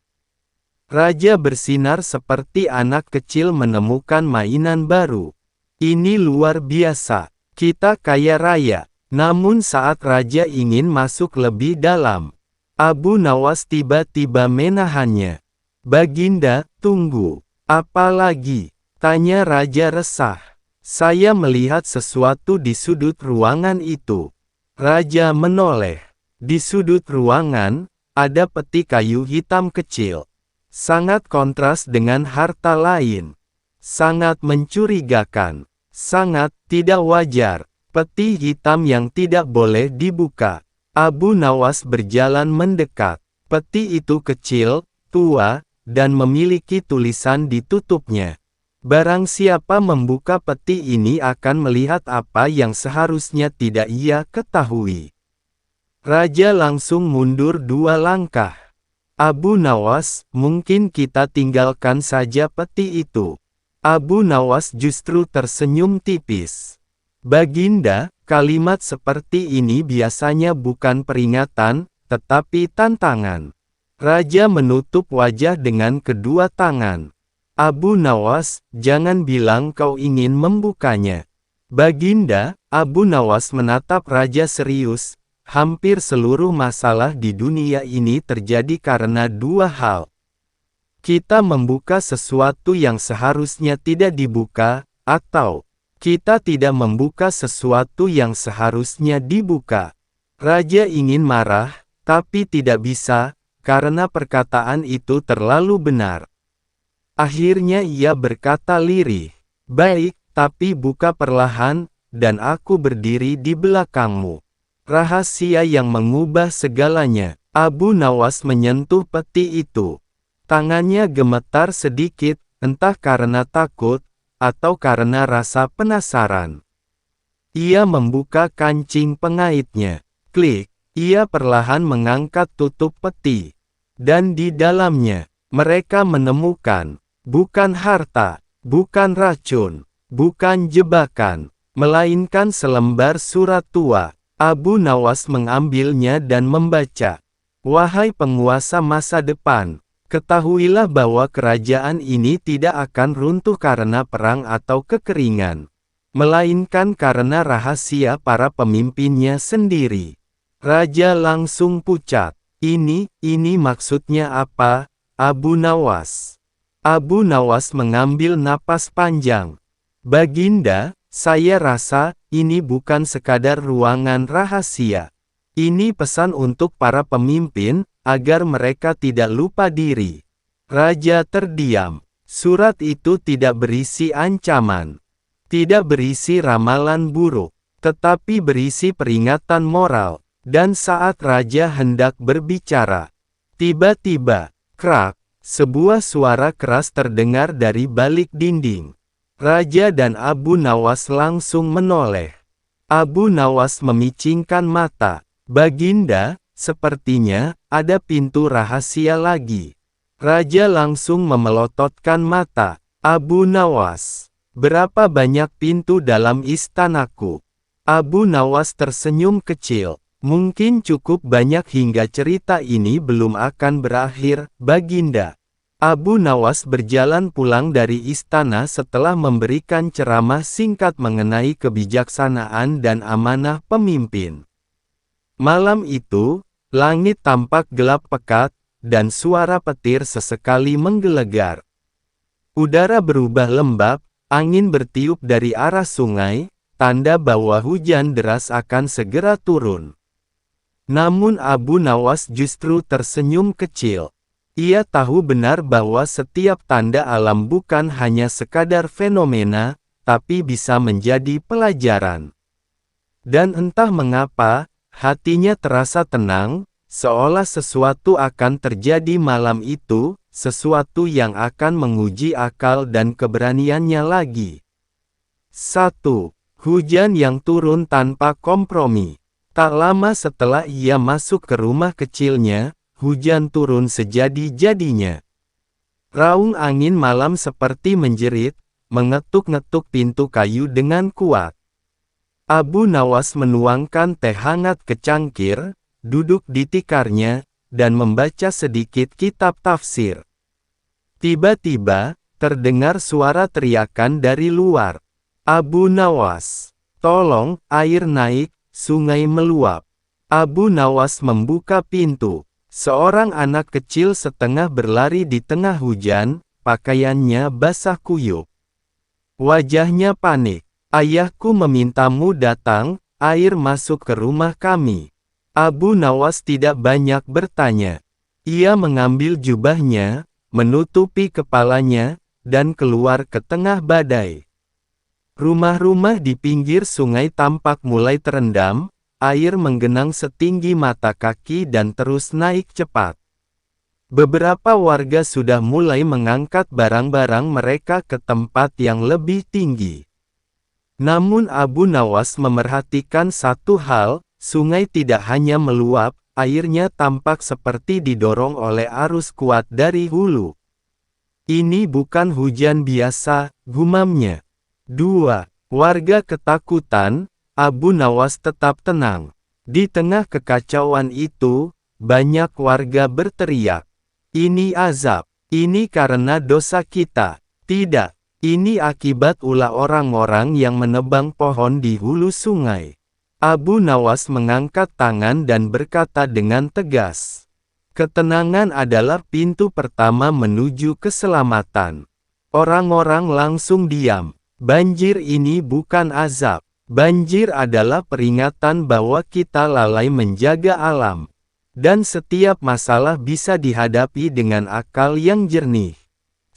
Raja bersinar seperti anak kecil menemukan mainan baru. Ini luar biasa. Kita kaya raya. Namun saat raja ingin masuk lebih dalam, Abu Nawas tiba-tiba menahannya. Baginda, tunggu. Apa lagi? Tanya raja resah. Saya melihat sesuatu di sudut ruangan itu. Raja menoleh. Di sudut ruangan, ada peti kayu hitam kecil. Sangat kontras dengan harta lain. Sangat mencurigakan. Sangat tidak wajar. Peti hitam yang tidak boleh dibuka. Abu Nawas berjalan mendekat. Peti itu kecil, tua, dan memiliki tulisan di tutupnya. Barang siapa membuka peti ini akan melihat apa yang seharusnya tidak ia ketahui. Raja langsung mundur 2 langkah. Abu Nawas, mungkin kita tinggalkan saja peti itu. Abu Nawas justru tersenyum tipis. Baginda, kalimat seperti ini biasanya bukan peringatan, tetapi tantangan. Raja menutup wajah dengan kedua tangan. Abu Nawas, jangan bilang kau ingin membukanya. Baginda, Abu Nawas menatap raja serius. Hampir seluruh masalah di dunia ini terjadi karena 2 hal. Kita membuka sesuatu yang seharusnya tidak dibuka, atau kita tidak membuka sesuatu yang seharusnya dibuka. Raja ingin marah, tapi tidak bisa, karena perkataan itu terlalu benar. Akhirnya ia berkata lirih, "Baik, tapi buka perlahan, dan aku berdiri di belakangmu." Rahasia yang mengubah segalanya. Abu Nawas menyentuh peti itu. Tangannya gemetar sedikit, entah karena takut, atau karena rasa penasaran. Ia membuka kancing pengaitnya. Klik, ia perlahan mengangkat tutup peti. Dan di dalamnya, mereka menemukan, bukan harta, bukan racun, bukan jebakan, melainkan selembar surat tua. Abu Nawas mengambilnya dan membaca. Wahai penguasa masa depan, ketahuilah bahwa kerajaan ini tidak akan runtuh karena perang atau kekeringan, melainkan karena rahasia para pemimpinnya sendiri. Raja langsung pucat. Ini maksudnya apa, Abu Nawas? Abu Nawas mengambil napas panjang. Baginda, saya rasa, ini bukan sekadar ruangan rahasia. Ini pesan untuk para pemimpin, agar mereka tidak lupa diri. Raja terdiam. Surat itu tidak berisi ancaman. Tidak berisi ramalan buruk. Tetapi berisi peringatan moral. Dan saat raja hendak berbicara, Tiba-tiba, krak, sebuah suara keras terdengar dari balik dinding. Raja dan Abu Nawas langsung menoleh. Abu Nawas memicingkan mata. Baginda, sepertinya ada pintu rahasia lagi. Raja langsung memelototkan mata. Abu Nawas, berapa banyak pintu dalam istanaku? Abu Nawas tersenyum kecil. Mungkin cukup banyak hingga cerita ini belum akan berakhir, Baginda. Abu Nawas berjalan pulang dari istana setelah memberikan ceramah singkat mengenai kebijaksanaan dan amanah pemimpin. Malam itu, langit tampak gelap pekat, dan suara petir sesekali menggelegar. Udara berubah lembab, angin bertiup dari arah sungai, tanda bahwa hujan deras akan segera turun. Namun Abu Nawas justru tersenyum kecil. Ia tahu benar bahwa setiap tanda alam bukan hanya sekadar fenomena, tapi bisa menjadi pelajaran. Dan entah mengapa, hatinya terasa tenang, seolah sesuatu akan terjadi malam itu, sesuatu yang akan menguji akal dan keberaniannya lagi. 1. Hujan yang turun tanpa kompromi. Tak lama setelah ia masuk ke rumah kecilnya, hujan turun sejadi-jadinya. Raung angin malam seperti menjerit, mengetuk-ngetuk pintu kayu dengan kuat. Abu Nawas menuangkan teh hangat ke cangkir, duduk di tikarnya, dan membaca sedikit kitab tafsir. Tiba-tiba, terdengar suara teriakan dari luar. Abu Nawas, tolong, air naik, sungai meluap. Abu Nawas membuka pintu. Seorang anak kecil setengah berlari di tengah hujan, pakaiannya basah kuyup. Wajahnya panik. Ayahku memintamu datang, air masuk ke rumah kami. Abu Nawas tidak banyak bertanya. Ia mengambil jubahnya, menutupi kepalanya, dan keluar ke tengah badai. Rumah-rumah di pinggir sungai tampak mulai terendam. Air menggenang setinggi mata kaki dan terus naik cepat. Beberapa warga sudah mulai mengangkat barang-barang mereka ke tempat yang lebih tinggi. Namun Abu Nawas memerhatikan satu hal, sungai tidak hanya meluap, airnya tampak seperti didorong oleh arus kuat dari hulu. Ini bukan hujan biasa, gumamnya. 2. Warga ketakutan. Abu Nawas tetap tenang. Di tengah kekacauan itu, banyak warga berteriak. Ini azab. Ini karena dosa kita. Tidak. Ini akibat ulah orang-orang yang menebang pohon di hulu sungai. Abu Nawas mengangkat tangan dan berkata dengan tegas. Ketenangan adalah pintu pertama menuju keselamatan. Orang-orang langsung diam. Banjir ini bukan azab. Banjir adalah peringatan bahwa kita lalai menjaga alam. Dan setiap masalah bisa dihadapi dengan akal yang jernih.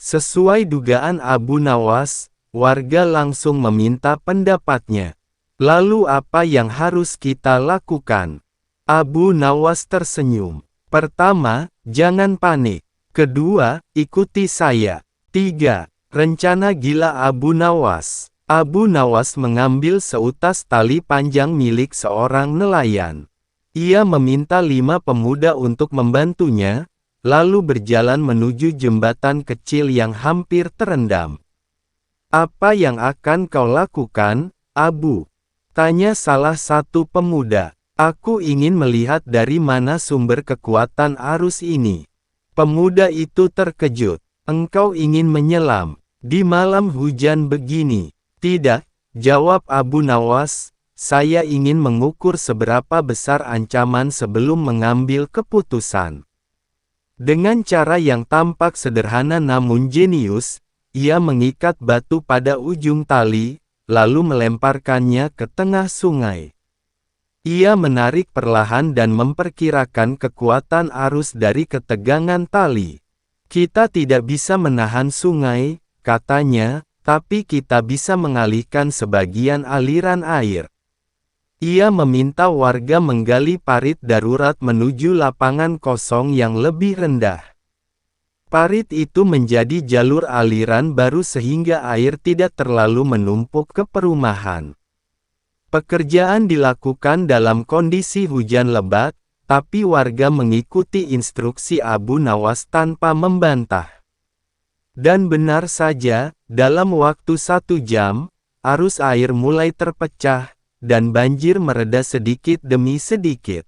Sesuai dugaan Abu Nawas, warga langsung meminta pendapatnya. Lalu apa yang harus kita lakukan? Abu Nawas tersenyum. Pertama, jangan panik. Kedua, ikuti saya. 3. Rencana gila Abu Nawas. Abu Nawas mengambil seutas tali panjang milik seorang nelayan. Ia meminta 5 pemuda untuk membantunya, lalu berjalan menuju jembatan kecil yang hampir terendam. Apa yang akan kau lakukan, Abu? Tanya salah satu pemuda. Aku ingin melihat dari mana sumber kekuatan arus ini. Pemuda itu terkejut. Engkau ingin menyelam di malam hujan begini? Tidak, jawab Abu Nawas, saya ingin mengukur seberapa besar ancaman sebelum mengambil keputusan. Dengan cara yang tampak sederhana namun jenius, ia mengikat batu pada ujung tali, lalu melemparkannya ke tengah sungai. Ia menarik perlahan dan memperkirakan kekuatan arus dari ketegangan tali. Kita tidak bisa menahan sungai, katanya, tapi kita bisa mengalihkan sebagian aliran air. Ia meminta warga menggali parit darurat menuju lapangan kosong yang lebih rendah. Parit itu menjadi jalur aliran baru sehingga air tidak terlalu menumpuk ke perumahan. Pekerjaan dilakukan dalam kondisi hujan lebat, tapi warga mengikuti instruksi Abu Nawas tanpa membantah. Dan benar saja, dalam waktu 1 jam, arus air mulai terpecah, dan banjir mereda sedikit demi sedikit.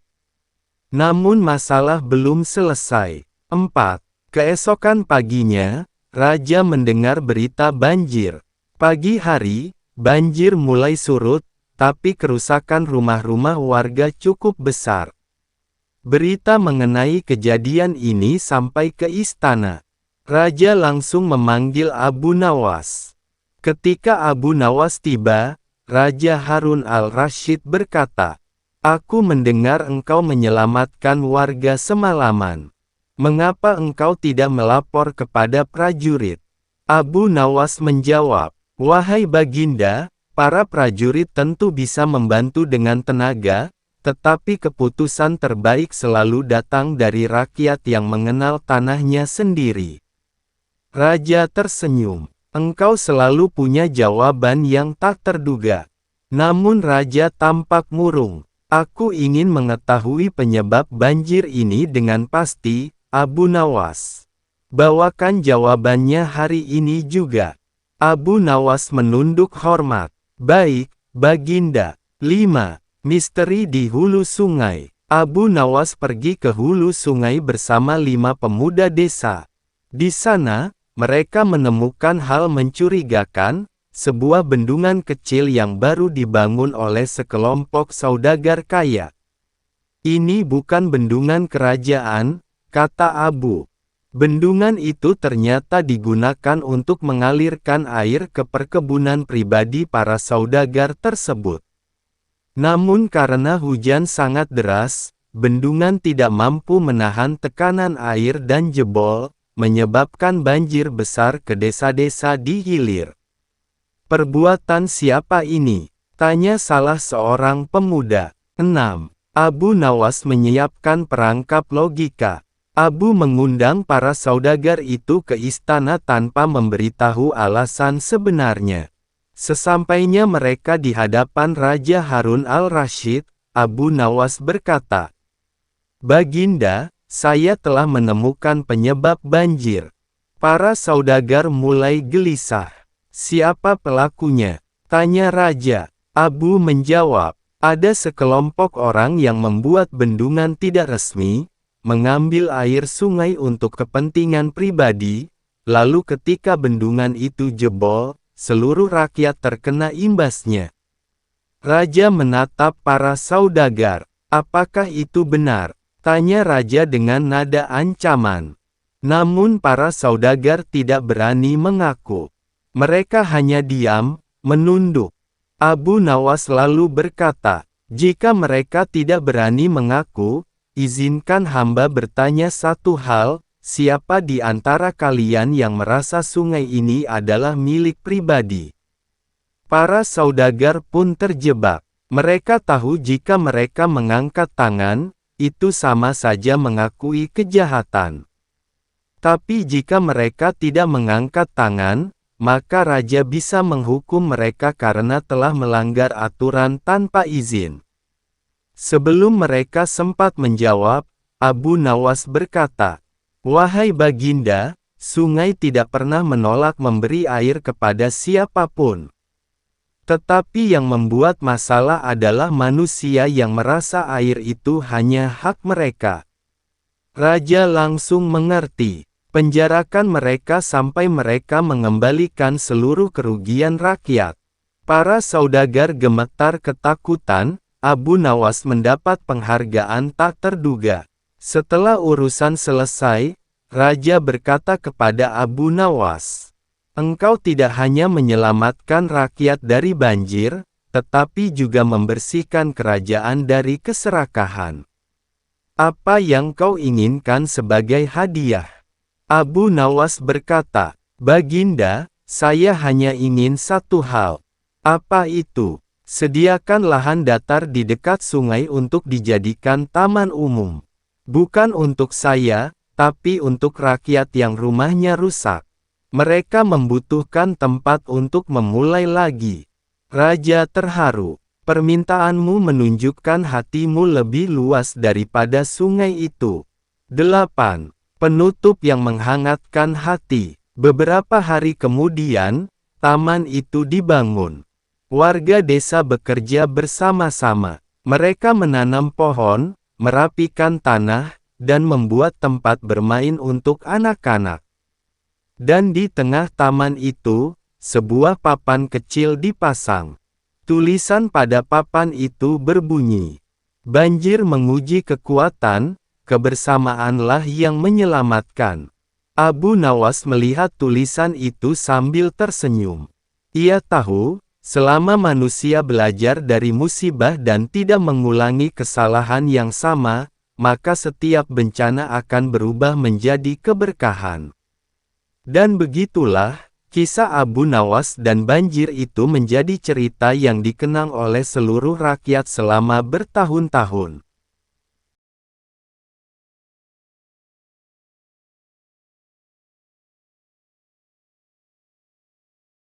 Namun masalah belum selesai. 4. Keesokan paginya, Raja mendengar berita banjir. Pagi hari, banjir mulai surut, tapi kerusakan rumah-rumah warga cukup besar. Berita mengenai kejadian ini sampai ke istana. Raja langsung memanggil Abu Nawas. Ketika Abu Nawas tiba, Raja Harun al-Rasyid berkata, "Aku mendengar engkau menyelamatkan warga semalaman. Mengapa engkau tidak melapor kepada prajurit?" Abu Nawas menjawab, "Wahai Baginda, para prajurit tentu bisa membantu dengan tenaga, tetapi keputusan terbaik selalu datang dari rakyat yang mengenal tanahnya sendiri." Raja tersenyum. "Engkau selalu punya jawaban yang tak terduga." Namun Raja tampak murung. "Aku ingin mengetahui penyebab banjir ini dengan pasti, Abu Nawas. Bawakan jawabannya hari ini juga." Abu Nawas menunduk hormat. "Baik, Baginda." 5. Misteri di hulu sungai. Abu Nawas pergi ke hulu sungai bersama 5 pemuda desa. Di sana, mereka menemukan hal mencurigakan, sebuah bendungan kecil yang baru dibangun oleh sekelompok saudagar kaya. "Ini bukan bendungan kerajaan," kata Abu. Bendungan itu ternyata digunakan untuk mengalirkan air ke perkebunan pribadi para saudagar tersebut. Namun karena hujan sangat deras, bendungan tidak mampu menahan tekanan air dan jebol, menyebabkan banjir besar ke desa-desa di hilir. "Perbuatan siapa ini?" tanya salah seorang pemuda. 6. Abu Nawas menyiapkan perangkap logika. Abu mengundang para saudagar itu ke istana tanpa memberitahu alasan sebenarnya. Sesampainya mereka di hadapan Raja Harun al-Rasyid, Abu Nawas berkata, "Baginda, saya telah menemukan penyebab banjir." Para saudagar mulai gelisah. "Siapa pelakunya?" tanya Raja. Abu menjawab, "Ada sekelompok orang yang membuat bendungan tidak resmi, mengambil air sungai untuk kepentingan pribadi, lalu ketika bendungan itu jebol, seluruh rakyat terkena imbasnya." Raja menatap para saudagar. "Apakah itu benar?" tanya Raja dengan nada ancaman. Namun para saudagar tidak berani mengaku. Mereka hanya diam, menunduk. Abu Nawas lalu berkata, "Jika mereka tidak berani mengaku, izinkan hamba bertanya satu hal, siapa di antara kalian yang merasa sungai ini adalah milik pribadi?" Para saudagar pun terjebak. Mereka tahu jika mereka mengangkat tangan, itu sama saja mengakui kejahatan. Tapi jika mereka tidak mengangkat tangan, maka Raja bisa menghukum mereka karena telah melanggar aturan tanpa izin. Sebelum mereka sempat menjawab, Abu Nawas berkata, "Wahai Baginda, sungai tidak pernah menolak memberi air kepada siapapun. Tetapi yang membuat masalah adalah manusia yang merasa air itu hanya hak mereka." Raja langsung mengerti. "Penjarakan mereka sampai mereka mengembalikan seluruh kerugian rakyat." Para saudagar gemetar ketakutan. Abu Nawas mendapat penghargaan tak terduga. Setelah urusan selesai, Raja berkata kepada Abu Nawas, "Engkau tidak hanya menyelamatkan rakyat dari banjir, tetapi juga membersihkan kerajaan dari keserakahan. Apa yang kau inginkan sebagai hadiah?" Abu Nawas berkata, "Baginda, saya hanya ingin satu hal." "Apa itu?" Sediakan lahan datar di dekat sungai untuk dijadikan taman umum. Bukan untuk saya, tapi untuk rakyat yang rumahnya rusak. Mereka membutuhkan tempat untuk memulai lagi. Raja terharu. Permintaanmu menunjukkan hatimu lebih luas daripada sungai itu. 8. Penutup yang menghangatkan hati. Beberapa hari kemudian, taman itu dibangun. Warga desa bekerja bersama-sama. Mereka menanam pohon, merapikan tanah, dan membuat tempat bermain untuk anak-anak. Dan di tengah taman itu, sebuah papan kecil dipasang. Tulisan pada papan itu berbunyi, "Banjir menguji kekuatan, kebersamaanlah yang menyelamatkan." Abu Nawas melihat tulisan itu sambil tersenyum. Ia tahu, selama manusia belajar dari musibah dan tidak mengulangi kesalahan yang sama, maka setiap bencana akan berubah menjadi keberkahan. Dan begitulah, kisah Abu Nawas dan banjir itu menjadi cerita yang dikenang oleh seluruh rakyat selama bertahun-tahun.